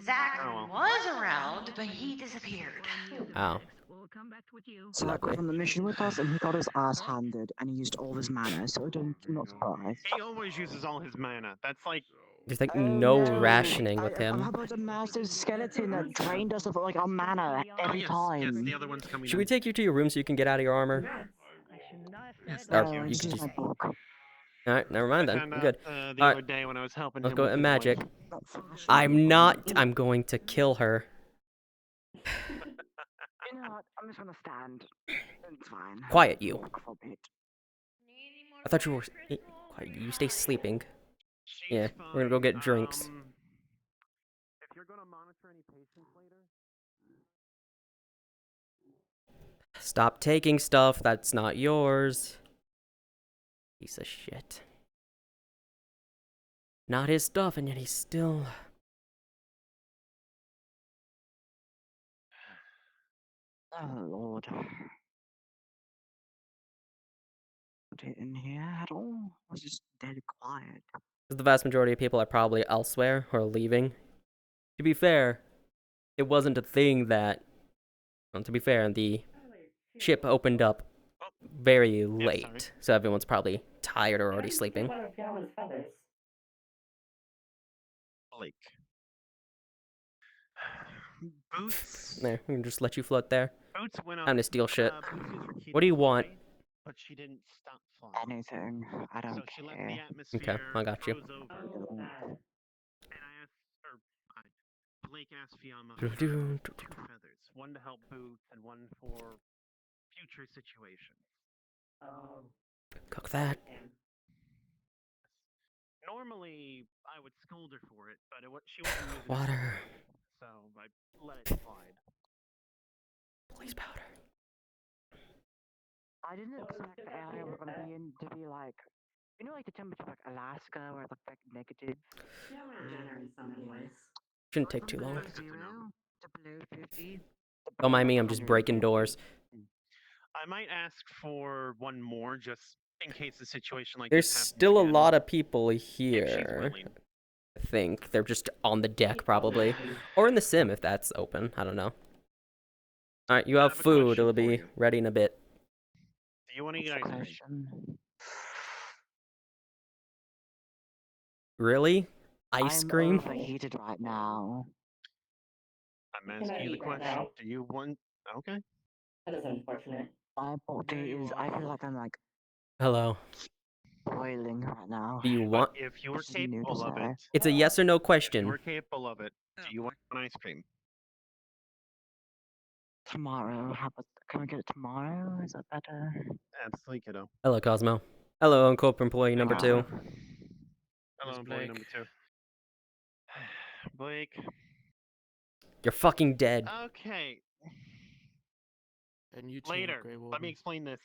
Zach Oh. was around, but he disappeared. Oh. So I got on the mission with us and he got his ass handed and he used all his mana, so I'm not surprised. He always uses all his mana. That's like There's like Oh, no no. rationing with How him. about a massive skeleton that drained us of like our mana every yes, time? yes, the other one's coming Should we in. take you to your room so you can get out of your armor? Yes, Or thank you. you This can is just. my book. Alright, never mind I then. found I'm out, good. the Alright, other day when I was helping let's him go with at his magic. wife. Not fashion. I'm not. I'm going to kill her. You know what? I'm just gonna stand. It's fine. Quiet, you. Walk for a bit. Need any more I thought you were. fingers, Crystal? Quiet, you stay sleeping. She's Yeah, we're gonna go fine. get drinks. If you're gonna monitor any patients later. Stop taking stuff that's not yours. Piece of shit. Not his stuff, and yet he's still. Oh lord. Put it in here at all? I was just dead quiet. The vast majority of people are probably elsewhere or leaving. To be fair, it wasn't a thing that. Well, to be fair, the ship opened up very late, so everyone's probably tired or already sleeping. Blake. Boots. There, we can just let you float there. Boots went up. Time to steal shit. Boots used her key What to do you want? fly, but she didn't stop flying. Anything. I don't So she left the care. atmosphere. Okay, I got you. froze over. And I asked, or Blake asked Fiamma for Do-do-do-do-do. 2 feathers, one to help Boots and one for future situations. Cook that. Normally, I would scold her for it, but she wasn't using Water. it, so I let it slide. Police powder. I didn't expect the area we're gonna be in to be like, you know, like the temperature of like Alaska where it's like negative. Shouldn't take too long. Below 0 to below 50. Don't mind me, I'm just breaking doors. I might ask for one more, just in case the situation like There's this happens still a again, lot of people if she's here. willing. I think they're just on the deck probably, or in the sim if that's open. I don't know. All right, you have have a food. question It'll for be you. ready in a bit. Do you want to eat What's the ice cream? question? Really? Ice I'm cream? overheated right now. I'm asking you the question. Do you want? Okay. That is unfortunate. My body is. I feel like I'm like Hello. boiling right now. Do you But want? if you were This is new to capable of it, say. It's a yes or no if you question. were capable of it, do you want an ice cream? Tomorrow. How about? Can we get it tomorrow? Is that better? Absolutely, kiddo. Hello, Cosmo. Hello, Uncorp employee number 2. Hello, employee number 2. Blake. You're fucking dead. Okay. And you too, Later. Greywarden. Let me explain this.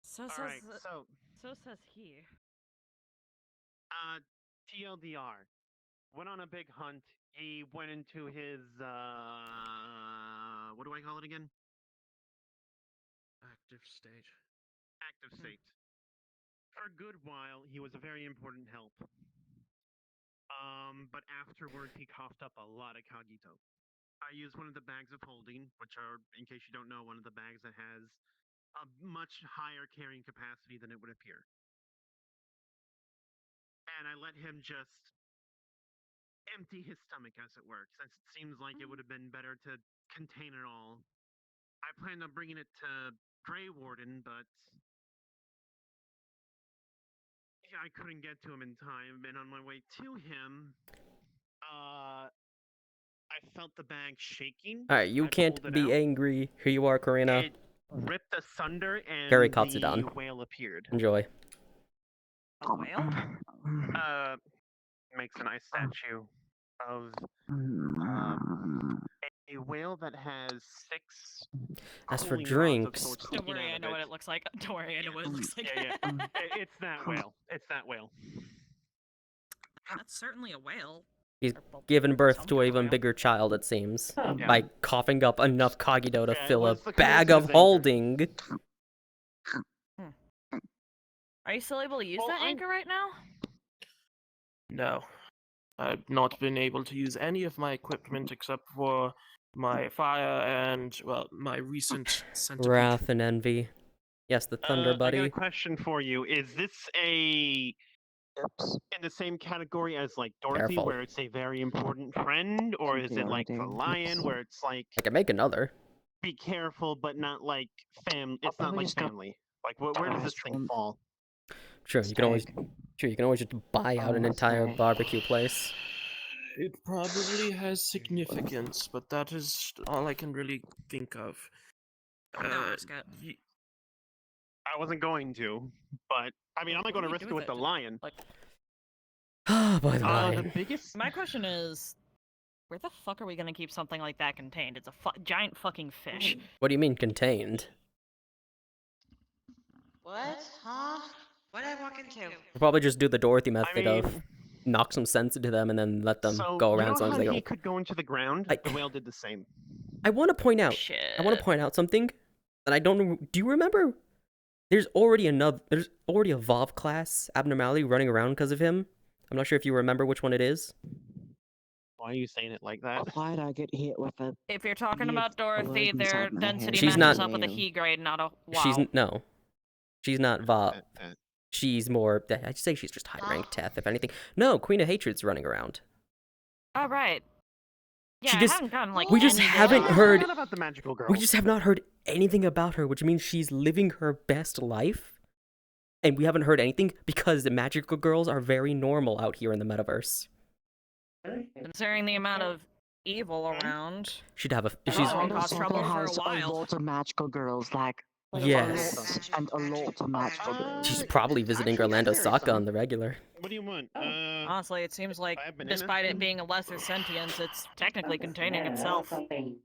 So All says right. So, says he. TLDR. Went on a big hunt. He went into his what do I call it again? Active state. Active state. For a good while, he was a very important help. But afterwards, he coughed up a lot of cogito. I used one of the bags of holding, which are, in case you don't know, one of the bags that has a much higher carrying capacity than it would appear. And I let him just empty his stomach, as it were, since it seems like it would have been better to contain it all. I planned on bringing it to Greywarden, but I couldn't get to him in time, and on my way to him, I felt the bag shaking. All right, you I can't pulled it be out. angry. Here you are, Karina. It ripped asunder, and Harry the Katsudan. whale appeared. Enjoy. A whale? Makes a nice statue of a whale that has 6 As for cooling rods of drinks, sorts Don't sticking worry, out I of know what it. it looks like. Don't worry, I know what it looks like. Yeah. It's that whale. It's that whale. That's certainly a whale. he's Well, given birth some to an kind of even whale. bigger child, it seems, Yeah. by coughing up enough cogito to Yeah, it fill a was the bag coincidence of anchor. holding. Are you still able to use Well, that anchor right now? No. I've not been able to use any of my equipment except for my fire and, well, my recent centipede. Wrath and envy. Yes, the Thunder I got a Buddy. question for you. Is this in the same category as like Dorothy, Careful. where it's a very important friend, or is it like the lion, where it's like I can make another. be careful, but not like It's not like family. Like where does this thing fall? Sure, you can always just buy out an entire barbecue place. It probably has significance, but that is all I can really think of. risk it. I wasn't going to, but I mean, I'm not going to risk it with the lion. Like, Ah, by the the lion. biggest. my question is, where the fuck are we gonna keep something like that contained? It's a giant fucking fish. What do you mean contained? What? Huh? What did I walk into? We'll probably just do the Dorothy method of mean- knock some sense into them and then let them So go you around know as long as how they go. he could go into the ground? I- The whale did the same. I want to point out. Shit. I want to point out something, and I don't know. Do you remember? There's already a VOV class abnormality running around because of him. I'm not sure if you remember which one it is. Why are you saying it like that? Why'd I get hit with a? If you're talking Weird about Dorothy, word their inside my density head. She's matches not- up with a he grade, not a wow. She's not VOV. She's more. I'd say she's just high rank Teth, if anything. No, Queen of Hatred's running around. Oh, right. Yeah, She I just- haven't gotten, like, we just any haven't data. heard. What about the magical girl? We just have not heard anything about her, which means she's living her best life. And we haven't heard anything because the magical girls are very normal out here in the metaverse. Considering the amount of evil around. She'd have a. She's She's. Orlando caused trouble for a has while. a lot of magical girls, like Yes. and a lot of magical girls. She's probably visiting Orlando Saka on the regular. What do you want? Honestly, it seems like, have banana? despite it being a lesser sentience, it's technically containing itself. Something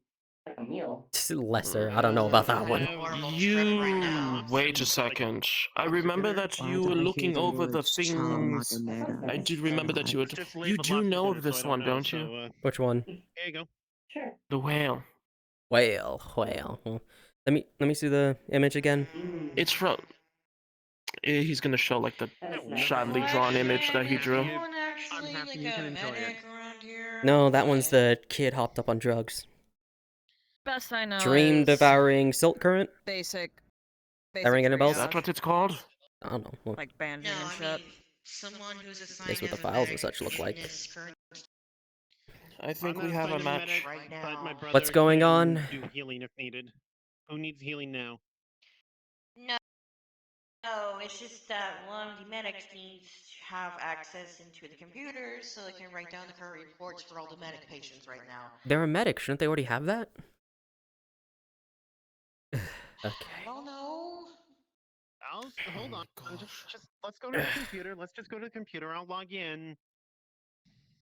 like a meal. Just lesser. I don't know about that one. You wait a second. I remember that you were looking over the things. I do remember that you were. You do know of this one, don't you? Which one? Here you go. Sure. The whale. Whale. Well, let me see the image again. It's from. He's gonna show like the shyly drawn image that he drew. actually happy like you can a enjoy it. medic around here? No, that one's Okay. the kid hopped up on drugs. Best I know Dream is devouring silk current. basic That ring any triage, bells? Is that what it's called? I don't know. Well, like banding No, and I shit. mean someone who's that's assigned what the as a files and medic such look in like. this current I think I'm we not have a assigned match. medic, right but my now. brother What's going can on? do healing if needed. Who needs healing now? No, it's just that one of the medics needs to have access into the computers so they can write down the current reports for all the medic patients right now. They're a medic. Shouldn't they already have that? I Okay. don't know. Hold Oh on. my Just, gosh. just let's go to the computer. Let's just go to the computer. I'll log in.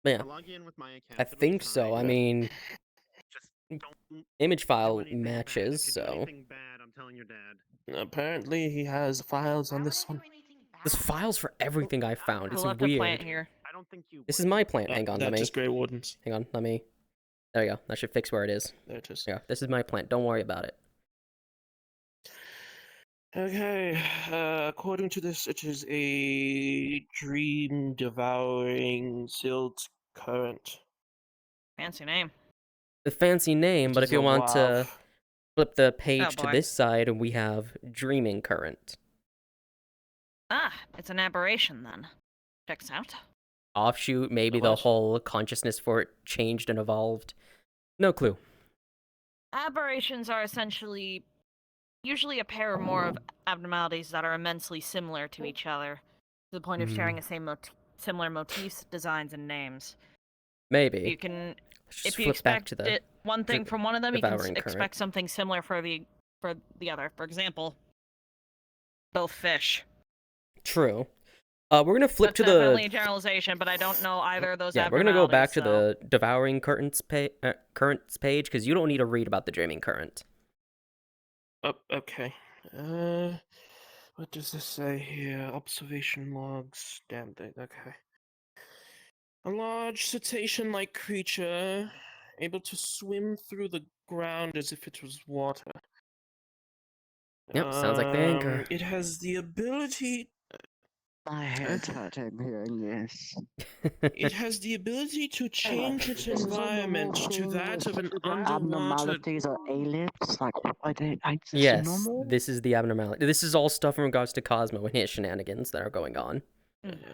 But yeah, I'll log in with my account. I It'll be think so. I fine. mean, Just don't image do file anything bad. matches, If you do so anything bad, I'm telling your dad. Apparently, he has files on this one. there's files for everything I found. Who It's left a plant weird. here? I don't think you. This is my plant. Hang on, let That me. is Greywarden's. Hang on, let me. There you go. That should fix where it is. There it is. Yeah, this is my plant. Don't worry about it. Okay, according to this, it is a dream devouring silt current. Fancy name. The fancy name, It but is if you a want to WAV. flip the page to boy. this side, we have dreaming current. Ah, it's an aberration then. Checks out. Offshoot, maybe A the what? whole consciousness for it changed and evolved. No clue. Aberrations are essentially usually a pair or more of abnormalities that are immensely similar to each other, to the point of sharing the same similar motifs, designs, and names. Maybe. You can, Let's just if you flip back expect to the one thing from one of them, you can devouring current. expect something similar for the other. For example, both fish. True. We're gonna flip That's to definitely a the. generalization, but I don't know either of those Yeah, we're gonna go back to abnormalities, so- the devouring currents currents page because you don't need to read about the dreaming current. Oh, okay. What does this say here? Observation logs. Damn thing. Okay. A large cetacean-like creature, able to swim through the ground as if it was water. Yep, sounds like the anchor. It has the ability. My head's hurting hearing this. It has the ability to change its environment to that of an underwater. Abnormalities or ellipse, like I don't. Is this Yes, normal? this is the abnormality. This is all stuff in regards to Cosmo and his shenanigans that are going on.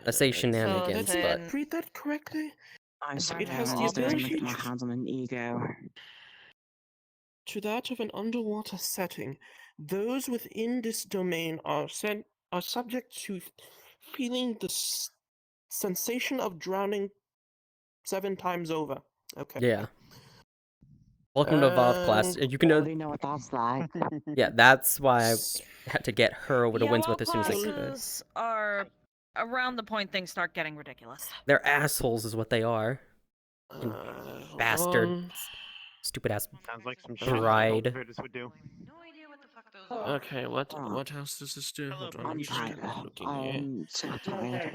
I say shenanigans, So but then- Read that correctly. I'm sorry, It has I'm the just trying to ability get my hands on an ego. to that of an underwater setting. Those within this domain are subject to feeling the sensation of drowning 7 times over. Okay. yeah. Welcome to Evolve class. You can already know what that's like. Yeah, that's why I had to get her over to Yellow Windsmith as soon as I could. classes are around the point things start getting ridiculous. They're assholes, is what they are. And Hold bastard, on. stupid ass Sounds like some shit bride. Curtis would do. No idea what the fuck those are. Okay, what else does this do? Hold on, I'm I'm just tired. kind of looking here. So tired.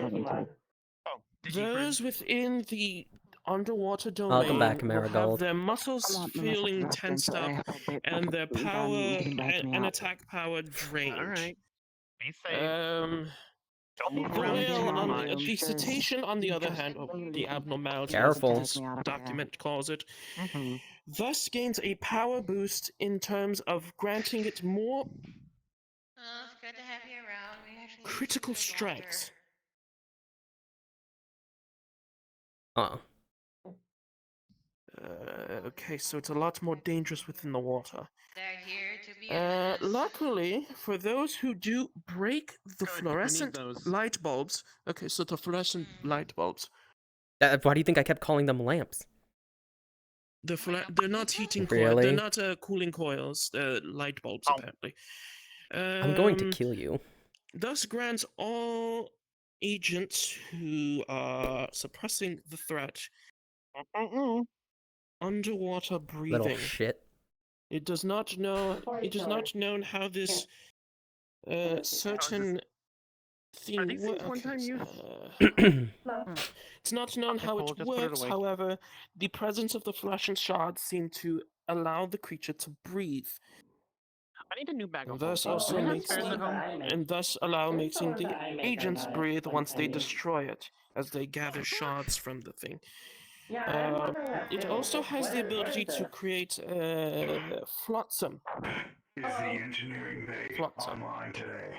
Oh, did you Those within the underwater Welcome domain back, will have Marigold. their muscles feeling tensed up and their power and attack power drained. All right. Be safe. Don't move The around whale too on much. the cetacean, on the other hand, or the abnormality, Careful. as this document calls it, Mm-hmm. thus gains a power boost in terms of granting it more Oh, it's good to have you around. We actually need critical to drink water. strikes. Okay, so it's a lot more dangerous within the water. They're here to be a menace. Luckily, for those who do break the Good, we need fluorescent those. light bulbs. Okay, so the fluorescent light bulbs. Why do you think I kept calling them lamps? They're not heating coils. Really? They're not cooling coils. They're light bulbs, apparently. I'm going to kill you. Thus grants all agents who are suppressing the threat underwater breathing. Little shit. It does not know. It is not known how this certain thing Are these things works. one-time use? It's not known Okay, how cool, it just put it works. away. However, the presence of the fluorescent shards seem to allow the creature to breathe. I need a new bag And of thus holding. also Do I have makes spares at home? and thus allow making the agents breathe once they destroy it, as they gather shards from the thing. It also has the ability to create flotsam. Is the engineering bay Flotsam. online today?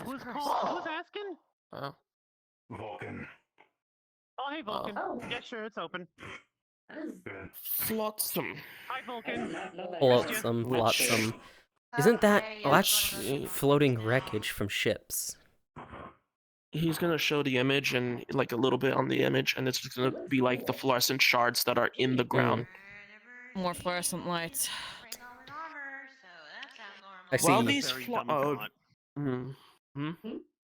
Who's asking? Vulcan. Oh, hey, Vulcan. Yeah, sure, it's open. Good. Flotsam. Hi, Vulcan. Flotsam, flotsam. Isn't that... Okay, Oh, yeah, that's one of those floating now. wreckage from ships. He's gonna show the image and like a little bit on the image, and it's just gonna be like the fluorescent shards that are in the ground. More fluorescent lights. Bring all in armor, so that sounds normal. I see. Well, these Very dumb thought.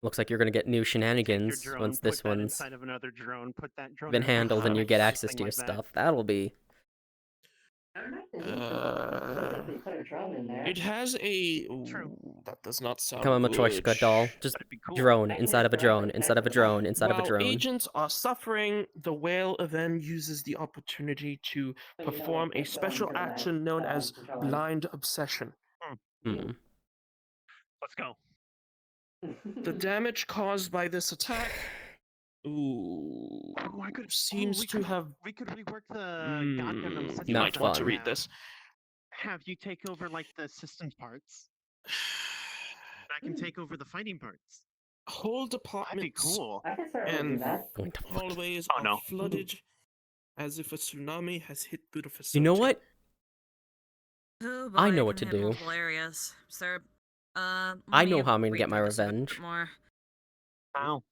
Looks like you're gonna get new Take your shenanigans drone, once put this that one's inside of another drone, put that drone been in another handled and drone, you get something access to your like that. stuff. That'll be... It has a. True. That does not sound Come on, good. Matryoshka doll. Just That'd be cool. drone inside of a drone, inside of a drone, inside of a While drone. agents are suffering, the whale then uses the opportunity to perform a special action known as blind obsession. Hmm. Let's go. The damage caused by this attack seems to have. We could rework the goddamn system. You Not might want to fun. read this. Have you take over like the system parts. I can take over the fighting parts. Whole That'd be departments cool. and Going to fucking... hallways Oh, are no. flooded as if a tsunami has hit through the facility. You know what? Oh boy, I know it what can to hit do. multiple areas. Is there, I let know me how I'm gonna read get my through this a bit revenge. more. How?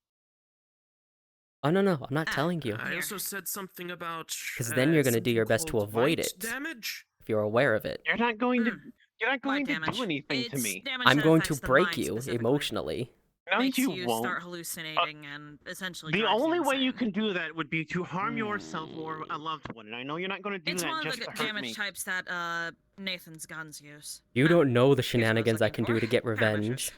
Oh, no, I'm not Ah, telling you. I Here. also said something about. Because then you're gonna do something your best to called avoid white it. Damage. If you're aware of it. You're not going to. Hmm. You're not going Light to damage. do anything to It's me. damage I'm that going to affects the break mind you specifically. emotionally. No, Makes you you won't. start hallucinating and essentially The drives you only way you insane. can do that would be to harm yourself or a loved one, and I know you're not going to do It's that one of just the to hurt damage me. types that Nathan's guns use. You don't know the Here's what I was shenanigans I looking can do for. to get Countermeasures. revenge.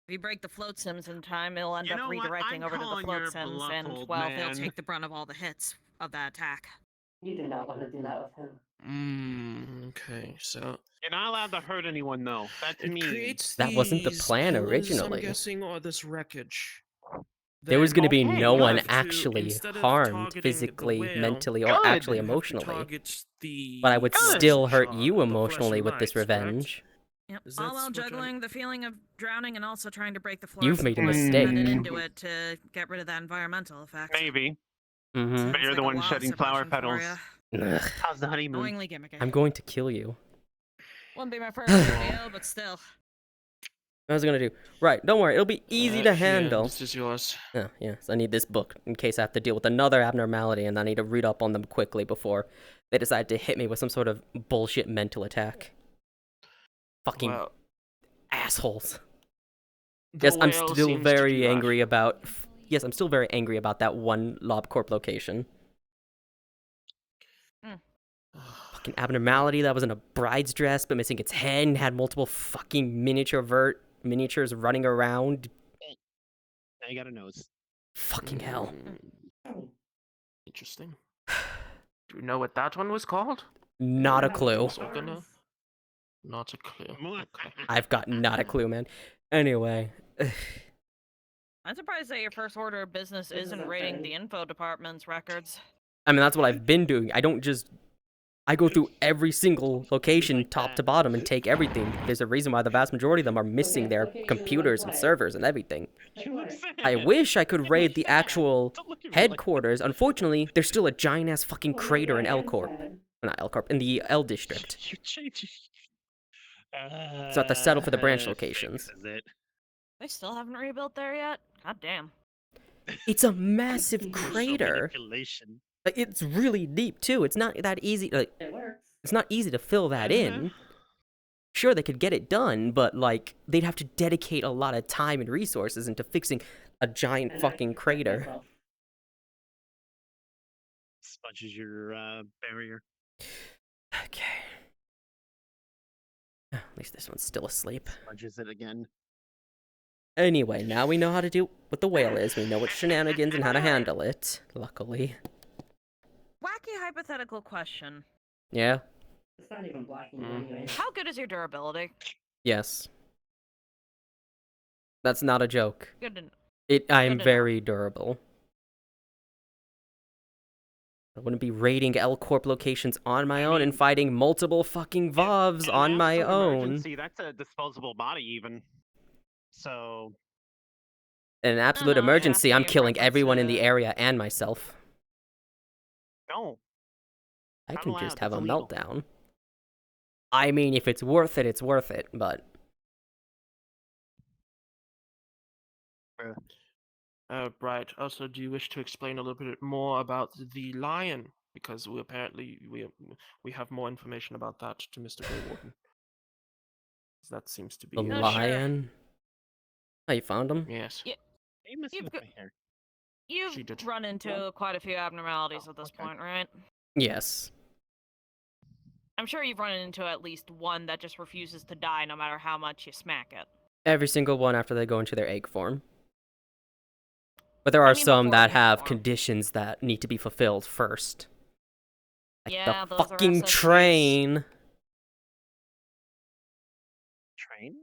If you break the float sims in time, it'll end You up know what? redirecting I'm over to the calling float your sims, bluff, and old well, they'll man. take the brunt of all the hits of that attack. You do not want to do that with him. Okay, so You're not allowed to hurt anyone, though. That's it mean. creates That wasn't the these plan pillars, originally. I'm guessing, or this wreckage. There was Then gonna be Okay, no good. one have to, actually instead of harmed targeting the physically, whale, mentally, or Good. actually you have to emotionally. target the But I would Good. still hurt shard, you the flesh emotionally and with this lights, correct? revenge. Yep. Is All that while what I'm- juggling the feeling of drowning and also trying to break the floor. You've made a mistake. Into it to get rid of that environmental effect. Maybe. Mm-hmm. But Sounds you're like the a one lot of shedding flower suppression for petals. ya. Ugh. How's the honeymoon? Knowingly gimmicky. I'm going to kill you. Wouldn't be my first video, but still. What was I gonna do? Right, don't worry, it'll be easy to Yeah, handle. this is yours. Oh, yes, I need this book in case I have to deal with another abnormality and I need to read up on them quickly before they decide to hit me with some sort of bullshit mental attack. Fucking Well, assholes. the Yes, I'm whale still seems to very do that. angry about... Yes, I'm still very angry about that one LobCorp location. Fucking abnormality that was in a bride's dress but missing its head and had multiple fucking miniatures running around. Now you got a nose. Fucking hell. Interesting. Do you know what that one was called? Not a clue. Sort of know? Not a clue. Okay. I've got not a clue, man. Anyway. I'm surprised that your first order of business isn't raiding the info department's records. I mean, that's what I've been doing. I don't just... I go through every single location, top to bottom, and take everything. There's a reason why the vast majority of them are missing their computers and servers and everything. I wish I could raid the actual headquarters. Unfortunately, there's still a giant-ass fucking crater in L-Corp. Not L-Corp, in the L District. So I have to settle for the branch locations. They still haven't rebuilt there yet? God damn. It's a massive crater. Like, it's really deep too. It's not that easy. Like, it's not easy to fill that in. Sure, they could get it done, but like they'd have to dedicate a lot of time and resources into fixing a giant fucking crater. Smudges your barrier. Okay. At least this one's still asleep. Smudges it again. Anyway, now we know how to do what the whale is. We know what shenanigans and how to handle it. Luckily. Wacky hypothetical question. Yeah. It's not even blocking you Mm. anyway. How good is your durability? Yes. That's not a joke. Good to know. I am Good to know. very durable. I wouldn't be raiding L Corp locations on my own and fighting multiple fucking VOVs on In my absolute own. emergency, that's a disposable body, even. So. In an absolute no, emergency, I'm Chastity, in killing everyone in the reference area and myself. No. I Not can allowed, just have a that's illegal. meltdown. I mean, if it's worth it, it's worth it, but... Right. Also, do you wish to explain a little bit more about the lion? Because we apparently we have more information about that to Mr. Greywarden. That seems to be The No, sure. lion? Oh, you found him? Yes. Yeah, Hey, messing with my hair. She did. you've run into quite a few abnormalities at this point, right? Yes. I'm sure you've run into at least one that just refuses to die no matter how much you smack it. Every single one after they go into their egg form. But there are mean some before that egg have form. conditions that need to be fulfilled first. Like Yeah, the those are fucking SSDs. train! Train?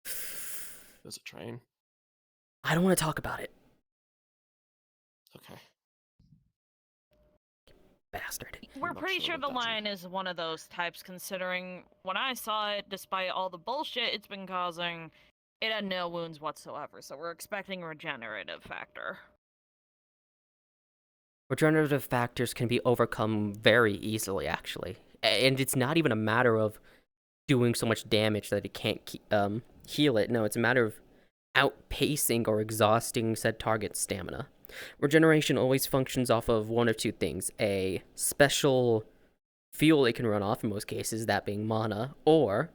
There's a train. I don't want to talk about it. Okay. Bastard. We're not pretty sure sure what the that's lion is one of those types, considering when I saw it, despite all the bullshit it's been causing, it had no wounds whatsoever, so we're expecting a regenerative factor. Regenerative factors can be overcome very easily, actually. And it's not even a matter of doing so much damage that it can't heal it. No, it's a matter of outpacing or exhausting said target's stamina. Regeneration always functions off of one of two things. A special fuel it can run off, in most cases, that being mana, or,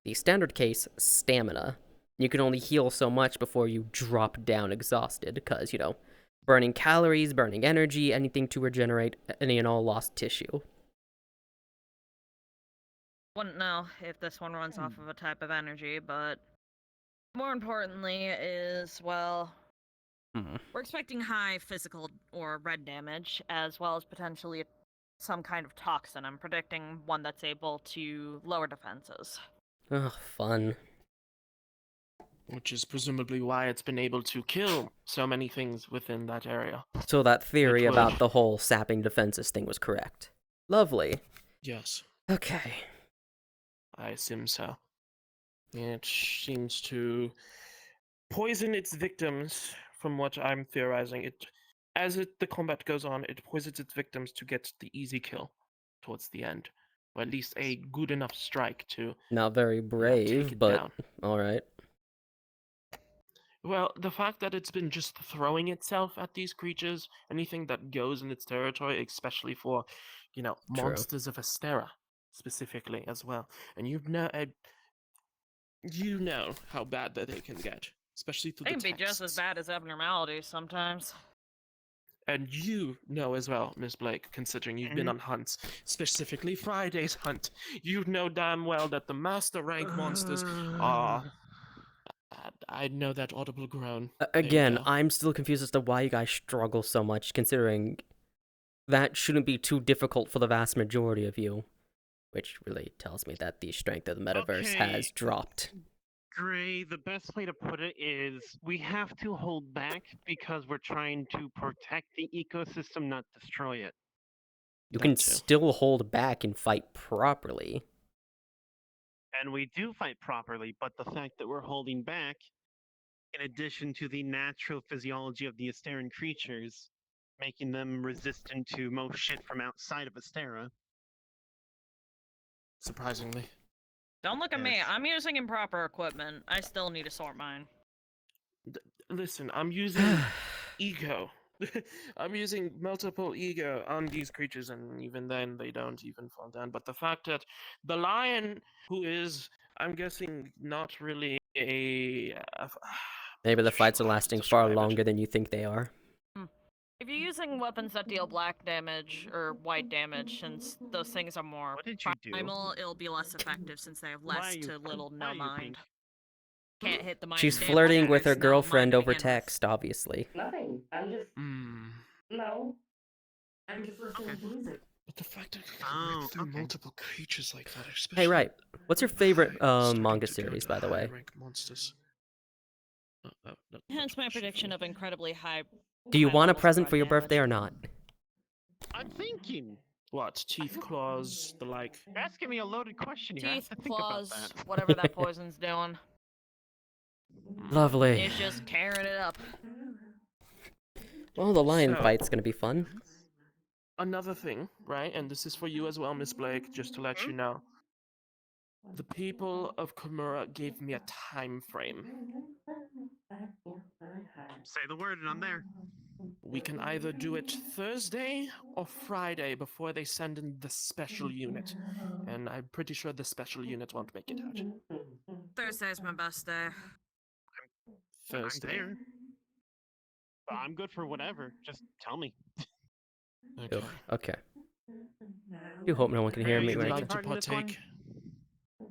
the standard case, stamina. You can only heal so much before you drop down exhausted, because, you know, burning calories, burning energy, anything to regenerate any and all lost tissue. Wouldn't know if this one runs off of a type of energy, but more importantly is, well, we're expecting high physical or red damage, as well as potentially some kind of toxin. I'm predicting one that's able to lower defenses. Ugh, fun. Which is presumably why it's been able to kill so many things within that area. So that theory It would. about the whole sapping defenses thing was correct. Lovely. Yes. Okay. I assume so. It seems to poison its victims, from what I'm theorizing. The combat goes on, it poisons its victims to get the easy kill towards the end. Or at least a good enough strike to Not very brave, take it but down. alright. Well, the fact that it's been just throwing itself at these creatures, anything that goes in its territory, especially for, monsters of Astera, specifically as well. And you know how bad that they can get, especially through They the can be just as texts. bad as abnormalities sometimes. And you know as well, Miss Blake, considering you've been on hunts, specifically Friday's hunt, you know damn well that the master rank monsters are... I know that audible groan. Again, I'm still confused as to why you guys struggle so much, considering that shouldn't be too difficult for the vast majority of you. Which really tells me that the strength of the metaverse has dropped. Gray, the best way to put it is we have to hold back because we're trying to protect the ecosystem, not destroy it. You can still hold back and fight properly. And we do fight properly, but the fact that we're holding back, in addition to the natural physiology of the Asteran creatures, making them resistant to most shit from outside of Astera. Surprisingly. Don't look at me. I'm using improper equipment. I still need to sort mine. Listen, I'm using ego. I'm using multiple ego on these creatures, and even then, they don't even fall down. But the fact that the lion, who is, I'm guessing, not really Maybe the fights are lasting far longer than you think they are. If you're using weapons that deal black damage or white damage, since those things are more primal, it'll be less effective since they have less to little no mind. Can't hit the mind. She's damage flirting with her there's no girlfriend mind to over begin with. text, obviously. Nothing. I'm just. No. I'm just listening to music. But the fact that I can rip through multiple creatures like that, especially. Hey, right. What's your favorite starting manga to go series, to by the way? higher rank monsters. Hence my prediction of incredibly high. Do you high want a levels of present red for your damage. birthday or not? I'm thinking. What? Teeth, claws, the like? You're asking me a loaded question here. I have Teeth, to think about claws, that. whatever that poison's doing. Lovely. It's just tearing it up. Well, the lion So- fight's gonna be fun. Another thing, right? And this is for you as well, Miss Blake, just to let you know. The people of Komura gave me a time frame. Say the word and I'm there. We can either do it Thursday or Friday before they send in the special unit. And I'm pretty sure the special unit won't make it out. Thursday's my best day. Thursday. I'm there. But I'm good for whatever. Just tell me. Okay. Okay. Do hope no one can hear Hey, me would when you I like can. to partake?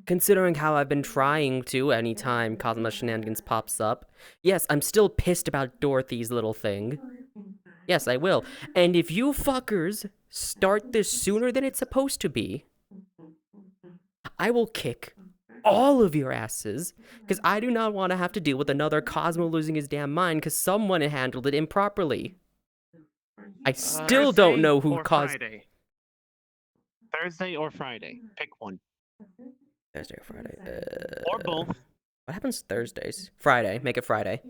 Considering how I've been trying to anytime Cosmo Shenanigans pops up, yes, I'm still pissed about Dorothy's little thing. Yes, I will. And if you fuckers start this sooner than it's supposed to be, I will kick all of your asses, because I do not want to have to deal with another Cosmo losing his damn mind because someone handled it improperly. I still don't know who caused... Friday. Thursday or Friday. Pick one. Thursday or Friday. Or both. What happens Thursdays? Friday. Make it Friday.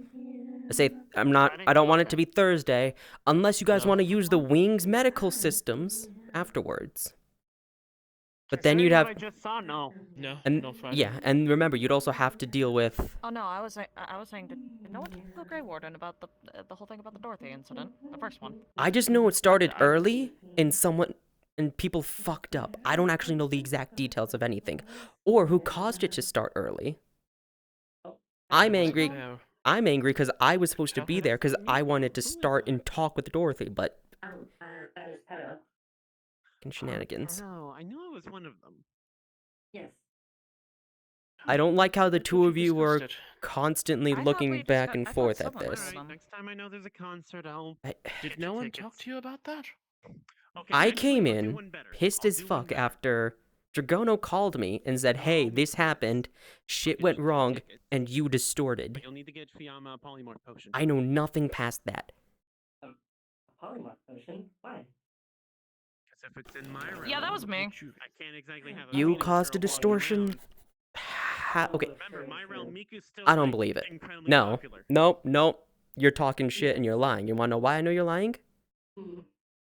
I say I'm not. Friday? I don't want it to be Thursday unless you guys No. want to use the Wings medical systems afterwards. But then you'd have I just saw no. No, and no Friday. yeah, and remember you'd also have to deal with. Oh no, I was saying, did no one talk about Greywarden about the whole thing about the Dorothy incident, the first one? I just know it started early and people fucked up. I don't actually know the exact details of anything or who caused it to start early. I'm angry. There. I'm angry because I was supposed to be there because I wanted to start and talk with Dorothy, but shenanigans. No, I knew it was one of them. I don't like how the two of you were discussed it. constantly I thought looking we back discuss- and I thought forth at someone this. was- Alright, next time I know there's a concert, I'll Did get no you one tickets. talk to you about that? Okay, I actually, came I'll do in one better. pissed I'll as do one fuck better. after Dragono called me and said, "Hey, this happened, shit get went you free wrong, tickets. and you distorted." But you'll need to get Fiamma a polymorph potion. I know nothing past that. Because if it's in my realm, Yeah, that was me. I can't exactly have You Phoenix caused a Girl walking distortion? around. Okay, Remember, my realm, Miku's still I don't like, believe it. incredibly No, popular. nope. You're talking shit and you're lying. You wanna know why I know you're lying?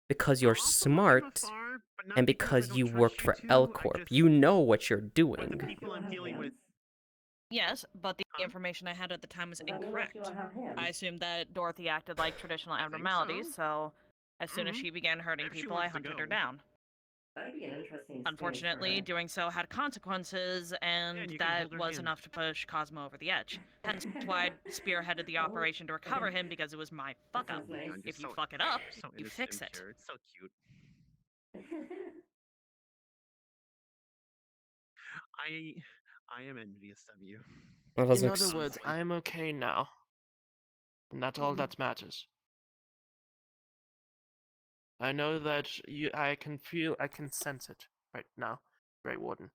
Because you're I'll also look smart, from afar, but not and because I because don't you trust worked you for two, L I Corp. just- You know what you're But the doing. people I'm dealing with. Yes, but the information I had at the time was incorrect. I assumed that Dorothy acted like traditional think abnormalities, so as soon as Mhm. she began hurting If she people, I wants to hunted her go. down. Unfortunately, doing so had consequences, and and you can that hold her was hand. enough to push Cosmo over the edge. Hence why I spearheaded the operation to recover him, because it was my fuck up. Oh my God, you're If you so- fuck it up, so you fix innocent, it. Jared. So cute. I am envious of you. That was In other words, I am okay now. And that's all that matters. I know that I can sense it right now, Greywarden.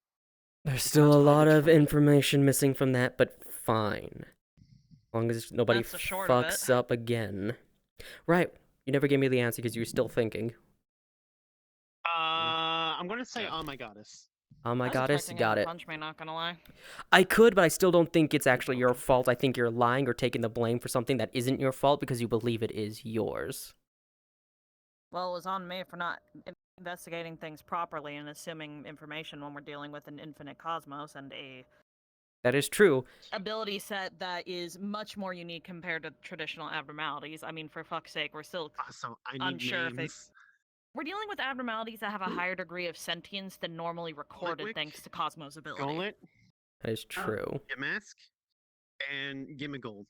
There's You still can't a hide lot it of from me. information missing from that, but fine. As long as nobody That's the short of fucks it. up again. Right. You never gave me the answer because you were still thinking. I'm gonna say, oh my goddess. Oh my I was goddess, expecting him got to it. punch me, not gonna lie. I could, but I still don't think it's actually your fault. I think you're lying or taking the blame for something that isn't your fault because you believe it is yours. Well, it was on me for not investigating things properly and assuming information when we're dealing with an infinite cosmos and a That is true. ability set that is much more unique compared to traditional abnormalities. I mean, for fuck's sake, we're still Also, I need unsure if names. we're dealing with abnormalities that have a higher degree of sentience than normally recorded Litwick, thanks to Cosmo's ability. Golet, That is true. Yamask, and Gimmigold.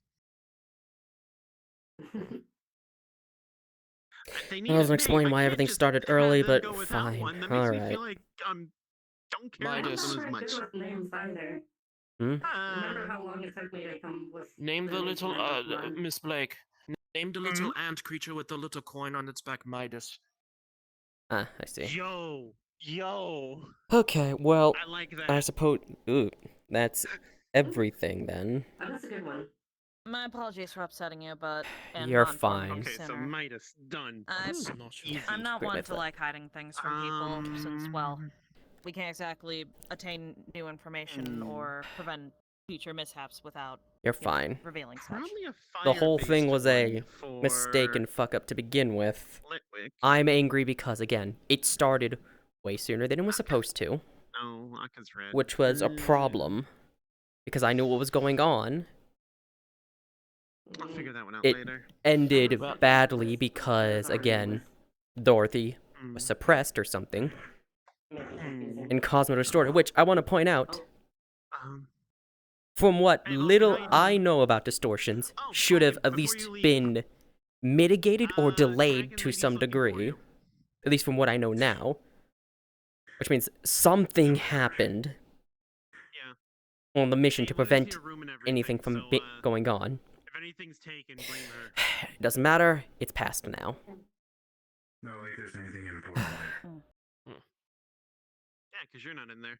They need That doesn't a explain name. why I can't everything just started have early, them but go without fine. one. That makes me Alright. feel like don't care about Midas. them as much. Hmm? Name the little Miss Blake. Name the little ant creature with the little coin on its back, Midas. Ah, I see. Yo. Okay, well, I like I that. suppose. Ooh, that's everything then. Oh, that's a good one. My apologies for upsetting you, but and You're not informing you fine. Okay, so sooner. Midas done. I'm Easy. not Great one with to it. like hiding things from people, since well, we can't exactly attain new information or prevent future mishaps without You're fine. revealing such. Probably a The whole thing fire-based was a one mistake for and fuck up to begin with. Litwick. I'm angry because, again, it started way sooner than it was supposed to, No, Aka's red. which was a problem because I knew what was going on. I'll figure that one out It later. ended badly because, again, Dorothy was suppressed or something, and Cosmo distorted, which I want to point out, from what little I know about distortions, should have at least been mitigated or delayed to some degree, at least from what I know now, which means something happened on the mission to prevent anything from going on. If anything's taken, blame her. It doesn't matter, it's past now. No, like there's anything important. Yeah, because you're not in there.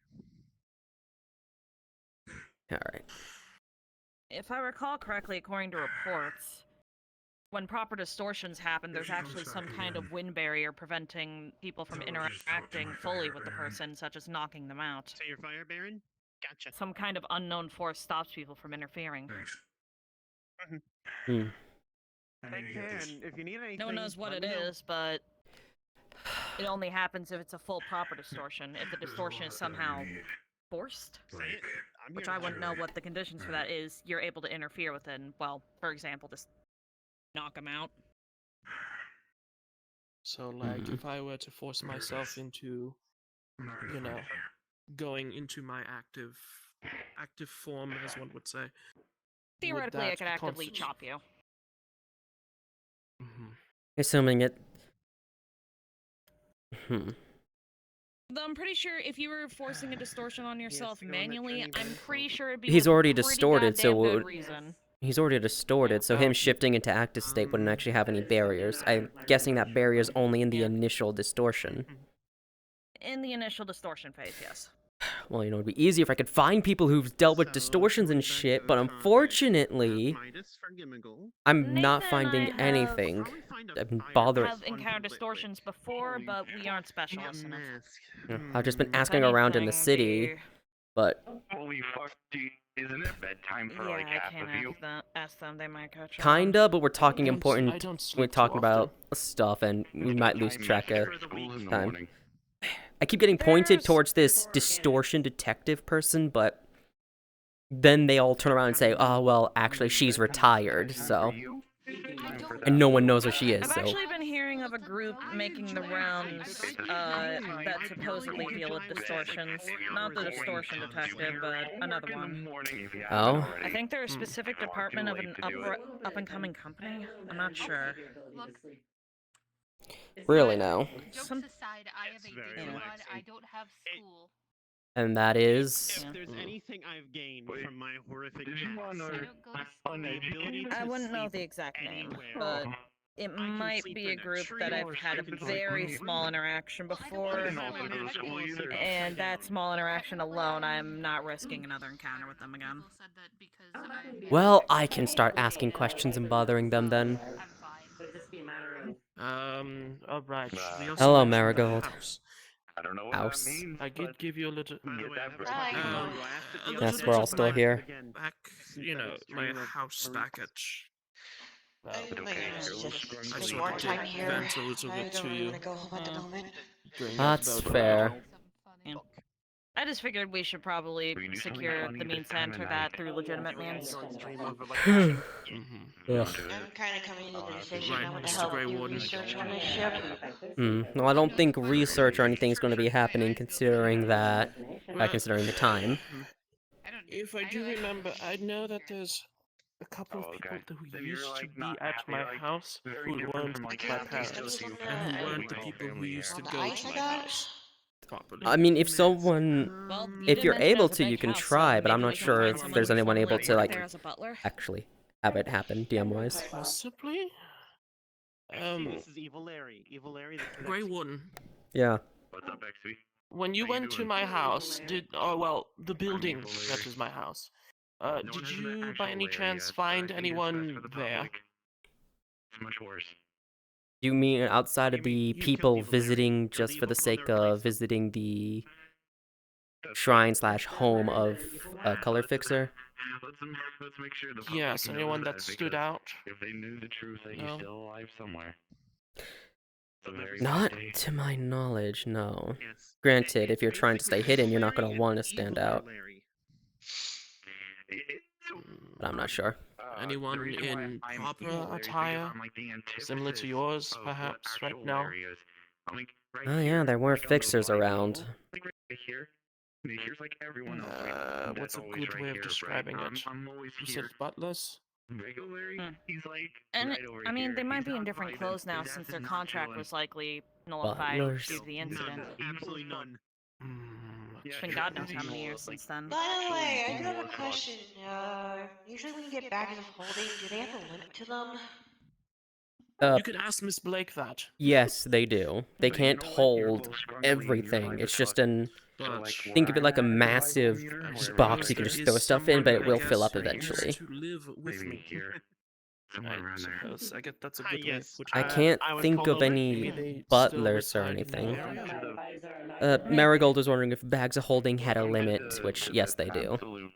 Alright. If I recall correctly, according to reports, when proper distortions happen, there's actually some kind of wind barrier preventing people from interacting fully with the person, such as knocking them out. So you're Fire Baron? Gotcha. Some kind of unknown force stops people from interfering. Thanks. Take care, and if you need anything, No one knows what let it me know. is, but it only happens if it's a full proper distortion. If the distortion is somehow forced, Say it. I'm which here I to wouldn't know what the conditions for that is, you're able to interfere with it and, well, for example, just knock them out. So, like, if I were to force myself into, you know, going into my active form, as one would say. Theoretically, I that could actively const- chop you. Assuming it... Though I'm pretty sure if you were forcing a distortion on yourself manually, I'm pretty sure it'd be He's with already pretty distorted, so goddamn good what- reason. He's already distorted, so him shifting into active state wouldn't actually have any barriers. I'm guessing that barrier is only in the initial distortion. In the initial distortion phase, yes. Well, you know, it'd be easier if I could find people who've dealt with distortions and shit, but unfortunately, I'm not Nathan finding and I have- anything. I'm bothered. I've encountered distortions before, but we aren't specialists in it. I've just been asking around in the city, but Holy fuck, dude. Isn't it bedtime for Yeah, like I half can't of you? ask them. They might catch on. kinda, but we're talking I important. don't We're sleep too talking about often. stuff, and we might lose track of School in the time. morning. I keep getting pointed There's- towards this distortion detective person, but then they all turn around and say, "Oh, well, actually, she's retired, so." And no one knows where she is, I've so. actually been hearing of a group making the rounds that supposedly deal with distortions. Not the distortion detective, but another one. Oh? I think they're a specific department of an up-and-coming company. I'm not sure. Really now. Jokes Some- aside, I have a very day job. relaxing. I don't have school. And that is. If there's anything I've gained from my horrific Did you want I to don't go to school. the ability I to wouldn't know sleep the exact name, anywhere. but it can might sleep be a in a group tree that I've or had I a can sleep very in a small room. interaction Well, I don't before, go to And also school. go to I school just- either. and that small interaction alone, I'm not risking another encounter with them again. People said that because Well, I can start asking questions and bothering them then. I'm fine. Would this be a matter of... Alright. we also Hello, mentioned the Marigold. house. I don't know what House. that means. I did give you a little. By the way, I have a Hi. question. Um, I asked it a the little other Yes, day, we're all but still I- here. again, Back, since you that know, stream my of house Marie- back at. I okay, might you're just screwing spend with more me. time here. Vent a little I bit don't to really you. want to go home at the moment. During That's about fair. Something funny. Yeah. I just figured we should probably We can do something secure funny the this means to time enter of that night. through legitimate Doing a means. short stream of electrician. Ugh. I'm kind of coming to the decision Right, I want to Mr. help do Greywarden. research on this ship. No, I don't think research or anything's going to be happening considering that. Considering the time. If I do remember, I know that there's a couple of people who Then you're, used to like, be not at happy, my like, house very who different weren't from, like, my Yeah, there's parents, something and who weren't the my people who family used to here. go On the to my ice, I house properly. I mean, if someone. Well, If you're did mention able it was a to, big you can house, so try, but I'm maybe not we can sure find if someone there's who's anyone able formerly to, worked like, there as a butler. actually have it happen, DM wise. Possibly. This is Evil Larry. Evil Larry. the Greywarden. Yeah. What's up, XP? When you went to my house, the building that is my house, did you by any chance find anyone there? It's much worse. You mean outside of You mean the you killed people people, Larry. visiting You're just the for the evil sake killer of replacement. visiting the That's shrine slash home of Color Fixer? Let's make sure the public Yes, knows anyone that stood because out? if they knew the truth, that he's No. still alive somewhere. It's a very Not bad day. to my knowledge, no. Yes. Granted, if It's you're trying to stay basically hidden, you're not Larry going to want to and stand eviler out. Larry. But I'm not sure. Anyone the reason why in I'm proper evil, Larry, is because attire? I'm like the Similar to antithesis yours, of what perhaps, right actual now? Larry is. I'm like right Oh here, yeah, there were like on the fixers Bible, around. like right here. Here's like everyone else. Like, What's that's a always good right way here, of describing right? it? I'm always You here. said butlers? Regularly, he's like And right over I mean, here. they might He's be in not different vibing. clothes now His ass since is their not contract chilling. was likely nullified Butlers. due to the incident. None. Absolutely none. It's been God knows how many years since then. By the way, I do have a question. Usually when you get bags of holding, do they have a limit to them? You could ask Miss Blake that. Yes, they do. They But you can't know what? You're a hold little scrunkly and you're everything. fine It's as just fuck. an... So, like, Think where of it I'm like a at, the massive survival meter, I where box suppose you can there just is throw stuff in, someone, but it I will fill guess, up who eventually. used to live with maybe me. here, somewhere I around there. suppose. I guess that's a Ah, good way of yes. putting I it. can't I was think told of over any Maybe they still butlers or reside in the anything. area? Marigold was wondering if bags of holding had a Welcome to limit, which, yes, they do. Absolute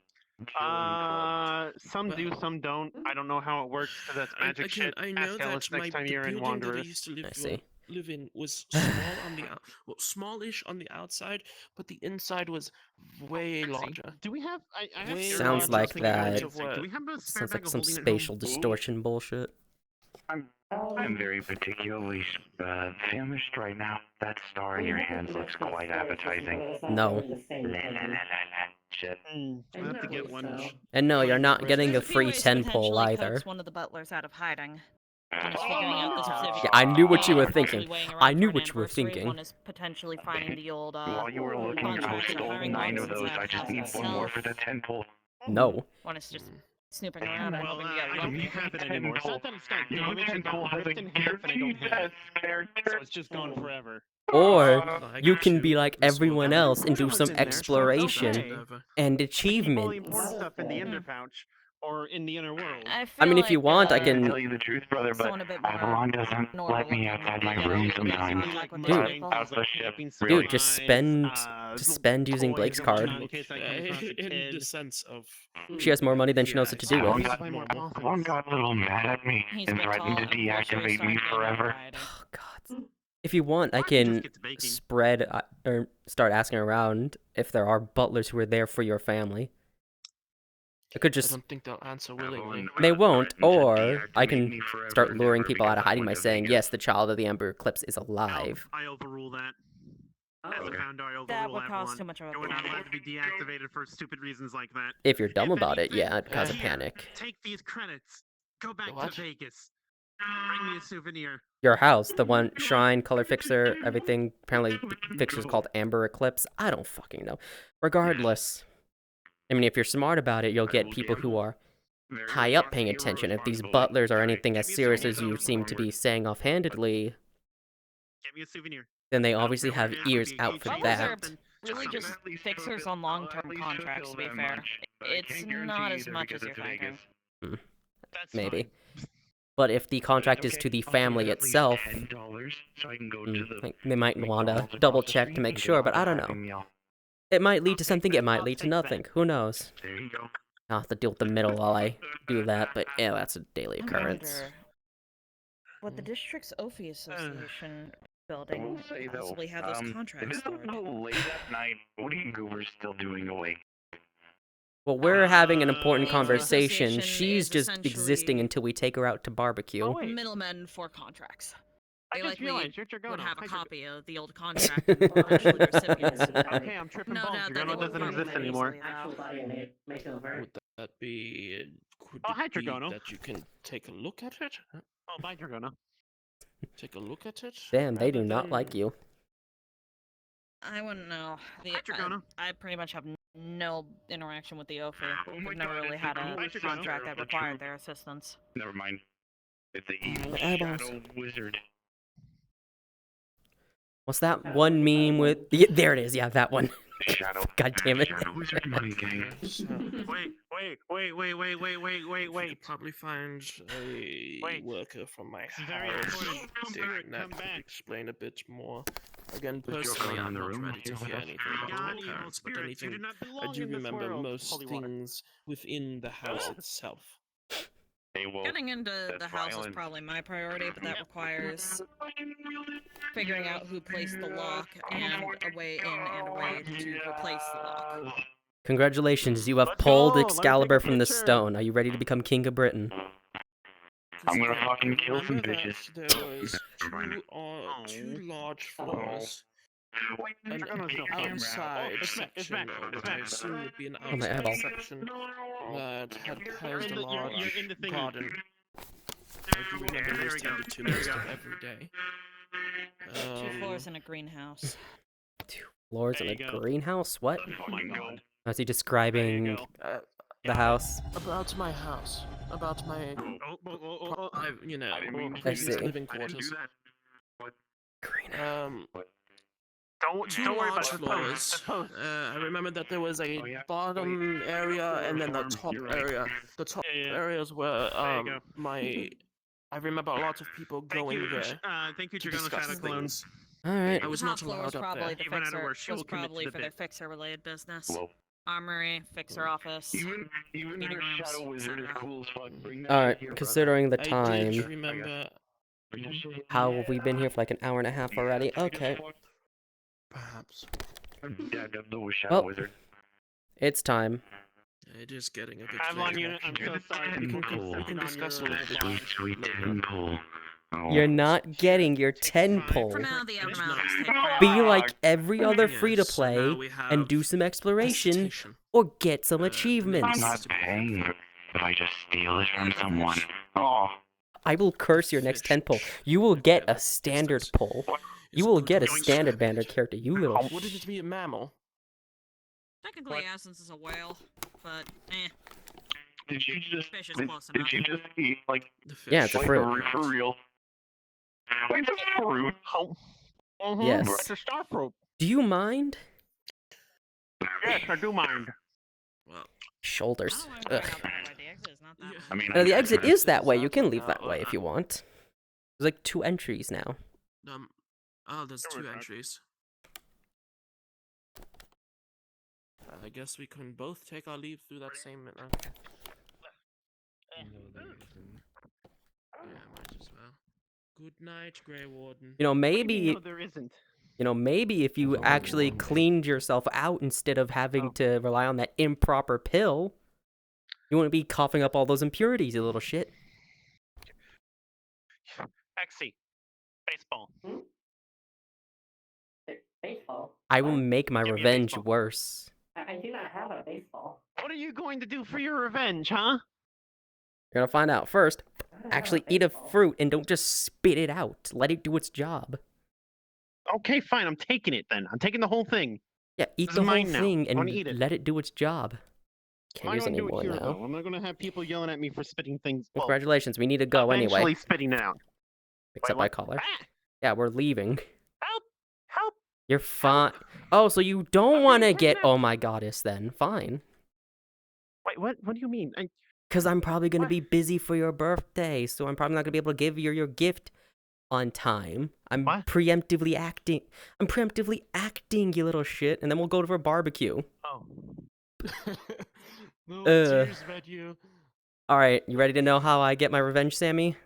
chilling club. Some do, some don't. I don't know how it works because that's magic Again, shit. I know Ask that Alice next time the you're in building that I Wanderers. used to I see. live in was small on the smallish on the outside, but the inside was way larger. Do we have? I have Way Sounds larger like for the that. amount of work. Do we have a spare Sounds like bag of some holding at spatial home? distortion bullshit. I'm very particularly famished right now. That star in your hands looks quite appetizing. No. La la la la la. Shit. I'll have to get one. And no, you're not getting a There's a few free ways to 10 pull potentially either. coax one of the butlers out of hiding. One is figuring out the specific. Yeah, I knew what you were possibly thinking. waiting I around knew for an what you were anniversary. thinking. One is potentially finding the old While you were looking, I contract and stole hiring 9 of Watson's those. I just house need one more himself. for the 10 pull. No. One is just snooping around and hoping to get I don't lucky. have it anymore. It's not that it's got damaged. It got ripped in half, and I don't have it. So it's just gone forever. Or I you got can be like Miss everyone Wilder. else and do Whatever's some in there, exploration okay. and I keep all the achievements. important stuff in the inner pouch or in the inner world. I I mean, feel if you like, want, I I'm gonna can... tell you the truth, brother, but someone a bit more Avalon doesn't let me normal-looking outside would my be a good room idea to get in sometimes. contact with Dude. those people. Out the ship, Camping really. Dude, just supplies, spend using Blake's toys and card. whatnot in case I come across a in the kid. sense of She has more money than she knows what to do Avalon with. got a little mad at me He's and a bit threatened to tall and deactivate starting me to get forever. notoriety. Oh, God. If you want, I Why don't you can just get to baking? spread or start asking around if there are butlers who are there for your family. I could I just... don't think they'll answer willingly. They won't, Threatened to or I deactivate can me forever start and luring ever people out of because I hiding went by to saying, Vegas. yes, the child of the Ember Eclipse is alive. I overrule that. As a Okay. founder, I That overrule would cause Avalon. too much of a You're not problem. allowed to be deactivated for stupid reasons like that. If you're dumb If about it, anything, yeah, it'd cause a here, panic. Take these credits. Go back What? to Vegas. Bring me a souvenir. Your house, the one, shrine, color fixer, everything, apparently fixer's called Amber Eclipse. I don't fucking know. Regardless, I mean, if you're smart about it, you'll get people who are Very high up paying responsible, attention. If these responsible. butlers are anything Give as me a serious souvenir as you though. seem to be saying offhandedly, Get me a souvenir. then they I don't obviously care what have it is, ears it'll be out a for cheap that. something. Really I'll just at least fixers fulfill- on I'll at long-term least contracts, to fulfill be that fair. much, but I It's can't guarantee not as either much because as you're it's Vegas. thinking. That's Maybe. fine. But if the contract is Okay, to the I'll pay family at least itself, $10 so I can go to the like, they might want to McDonald's double across the check street to make and get sure, but I don't Happy know. Meal. It might lead I'll to take something, that. it might I'll lead to take that. nothing. Who knows? There you go. I'll have to deal with the middle while I do that, but yeah, that's a daily I occurrence. wonder what the district's Ophi Association building I will say though, possibly have those if contracts it's stored. a little late at night, what are you goobers still doing awake? Well, we're having an important The conversation. association She's is just existing essentially until we take her out to barbecue. Oh, wait. middlemen for contracts. I They just likely realized you're would Dragono. have a Hi, copy of the old contract and potentially the recipients. Okay, I'm tripping No balls. doubt that they Dragono would doesn't exist probably anymore. easily, though. Would that be? Could Oh, it hi, be Dragono. that you can take a look at it? Oh, bye, Dragono. Take a look at it. Damn, they do rather not than- like you. I wouldn't know. Hi, Dragono. I pretty much have no interaction with the Ophi. Oh my We've never God, really it's had the a coolest contract sister that of the required troop. their assistance. Never mind. It's the evil My eyeballs. shadow wizard. What's that one meme with? Yeah, there it is. Yeah, that one. Shadow. God damn it. Shadow Wizard Money Gang. So, Wait. you could probably find a worker from my It's very house. important. Spirit, That come could back. explain a bit more. Again, Was Joker personally, in I'm the not room? ready to hear anything about God, my evil parents, but spirits, you do anything not I belong do in this remember world. most Holy water. things within the house itself. Hey, well, Getting into that's the house is violent. probably my priority, but that requires figuring out who placed the lock and a way in and a way to replace the lock. Congratulations, you have Let's pulled go, let me take a Excalibur from the picture. stone. Are you ready to become King of Britain? I'm gonna fucking kill some Remember that bitches. there was Fine. two large floors. An outside section, or what I assume would be an Oh, my outside eyeball. section, that had housed a You're large in the thingy. garden. I do remember There those we go. tended to There we most go. of every day. 2 floors and a greenhouse. Floors There in a you go. greenhouse? What? Oh my god. Was he There you describing go. the house? About my house. About my, you know, I see. living quarters. Two Don't worry about large the floors. post. I remember that there was a bottom area and then the top area. The top areas were There you go. I remember a lot of people going there Thank you, to Dragono discuss Shadow Clone. things. Alright. I was top not floor was allowed up probably there. the fixer. she Was will commit to probably the for their bit. fixer-related business. Whoa. Armory, fixer office. Even meeting your rooms, Shadow Wizard is etc. cool as fuck. Bring that Alright, shit here, considering the I did time, remember. how have we been here for like an hour and a half already? Okay. Perhaps. Yeah, the Shadow Well, Wizard. it's time. It is getting a bit I'm late. on unit. I'm so sorry. We can Sit on discuss a your little bit. Sweet, sweet temple. Oh. You're not getting your Takes 10 time. pull. For now, the abnormalities take Be priority. like every other Yes, free-to-play so now we and have do some exploration hesitation. or get some I'm achievements. not paying, but I just steal it from someone. Oh. I will curse your next 10 pull. You will get a standard pull. You will get a standard banner character, you little Wouldn't it be a mammal? Technically, Essence is a whale, but eh. Did you just Fish is did, close did enough. you just eat like The fish. Yeah, it's a like fruit. for real? Like the fruit? Yes. It's a star fruit. Do you mind? Yes, I do mind. Well, Shoulders. I Ugh. don't know why the exit is not that yeah. I mean, The exit is that way. Is You that can one leave that now? way if you want. There's like 2 entries now. Oh, there's Don't 2 worry about it. entries. I guess we can both take our leave through that same. Okay. Yeah, might as well. Good night, Greywarden. You know, maybe No, there isn't. maybe if you actually cleaned yourself out instead of having to rely on that improper pill, you wouldn't be coughing up all those impurities, you little shit. Exy. Baseball. Baseball? I will make my Give me a revenge baseball. worse. I do not have a baseball. What are you going to do for your revenge, huh? You're gonna find out first. I don't have Actually, eat a baseball. fruit and don't just spit it out. Let it do its job. Okay, fine. I'm taking it then. I'm taking the whole thing. Yeah, eat This the is whole mine now. thing I wanna and eat it. let it do its job. Can't Why use do I any do more it here, now. though? I'm not going to have people yelling at me for spitting things. Well, Congratulations, we need to go eventually anyway. spitting it out. Except Wait, by what? caller. Ah! Yeah, we're leaving. Help! Help! You're fine. Oh, so you don't want to being get kidnapped. Oh My Goddess then. Fine. Wait, what? What do you mean? Because I'm probably going to What? be busy for your birthday, so I'm probably not going to be able to give you your gift on time. I'm What? preemptively acting. I'm preemptively acting, you little shit, and then we'll go to a barbecue. Oh. No Uh. tears, Matthew. Alright, you ready to know how I get my revenge, Sammy?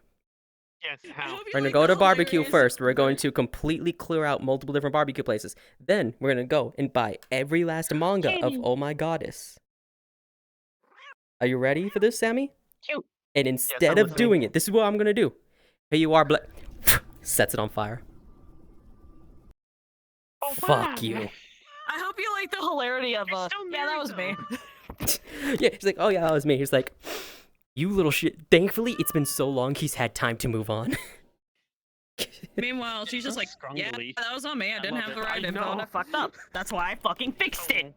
Yes, I how? hope you We're going to like go the to barbecue hilarious- first. We're going to completely clear out multiple different barbecue places. Then we're going to go and buy every last manga of Oh My Goddess. Are you ready for this, Sammy? Cute. And instead of listening. doing it, this is what I'm going to do. Here you are, sets it on fire. Oh, Fuck wow. you. I hope you like the hilarity of You're still yeah, that married, was me. Yeah, he's like, oh yeah, that was me. He's like, you little shit. Thankfully, it's been so long, he's had time to move on. Meanwhile, she's just like, yeah, Scrungly. that was on me. I didn't love have it. the right I info and know. I fucked up. That's why I fucking fixed it.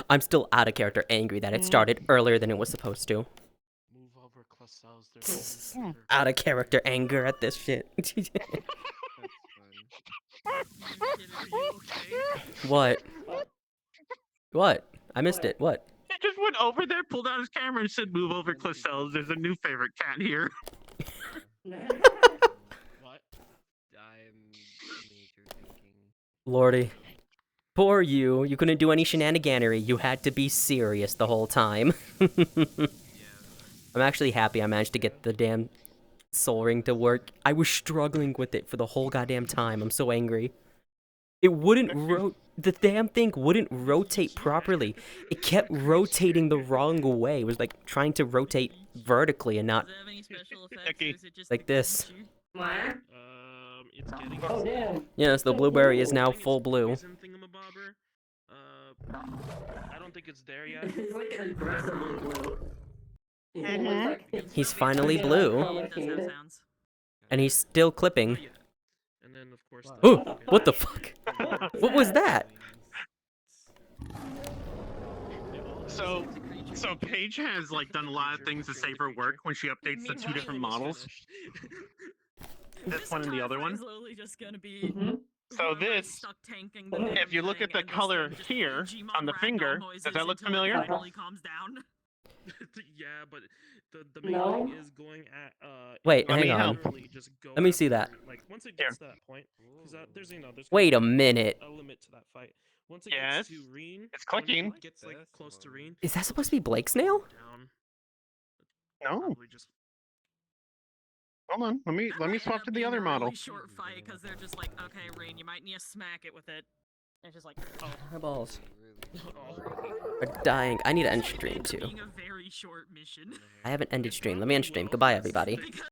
I'm still out of character angry that it started earlier than it was supposed to. Move over, Clausels. There's Out of character anger at this shit. That's fun. What? What? I missed it. What? He just went over there, pulled out his camera, and said, "Move over, Clisels. There's a new favorite cat here." What? I'm major thinking. Lordy. Poor you. You couldn't do any shenaniganery. You had to be serious the whole time. I'm actually happy I managed to get the damn Soul Ring to work. I was struggling with it for the whole goddamn time. I'm so angry. It wouldn't the damn thing wouldn't rotate properly. It kept rotating the wrong way. It was like trying to rotate vertically and not like this. It's getting. Oh damn. Yes, the blueberry is now full blue. I don't think it's there yet. It's like aggressively blue. He's finally blue. And he's still clipping. And then of course. Ooh, what the fuck? What was that? So Paige has like done a lot of things to save her work when she updates the two different models. This one and the other one. Just gonna be So this, if you look at the color here on the finger, does that look familiar? Yeah, but the main thing is going at Wait, hang on. Let me see that. Like once it gets to that point, because there's Wait a minute. a limit to that fight. Once it gets to Reen, it's clicking. When it gets like close to Reen. Is that supposed to be Blake Snail? No. Hold on, let me swap to the other model. Short fight because they're just like, okay, Rain, you might need to smack it with it. And it's just like, oh. My balls are dying. I need to end stream too. Being a very short mission. I haven't ended stream. Let me end stream. Goodbye, everybody.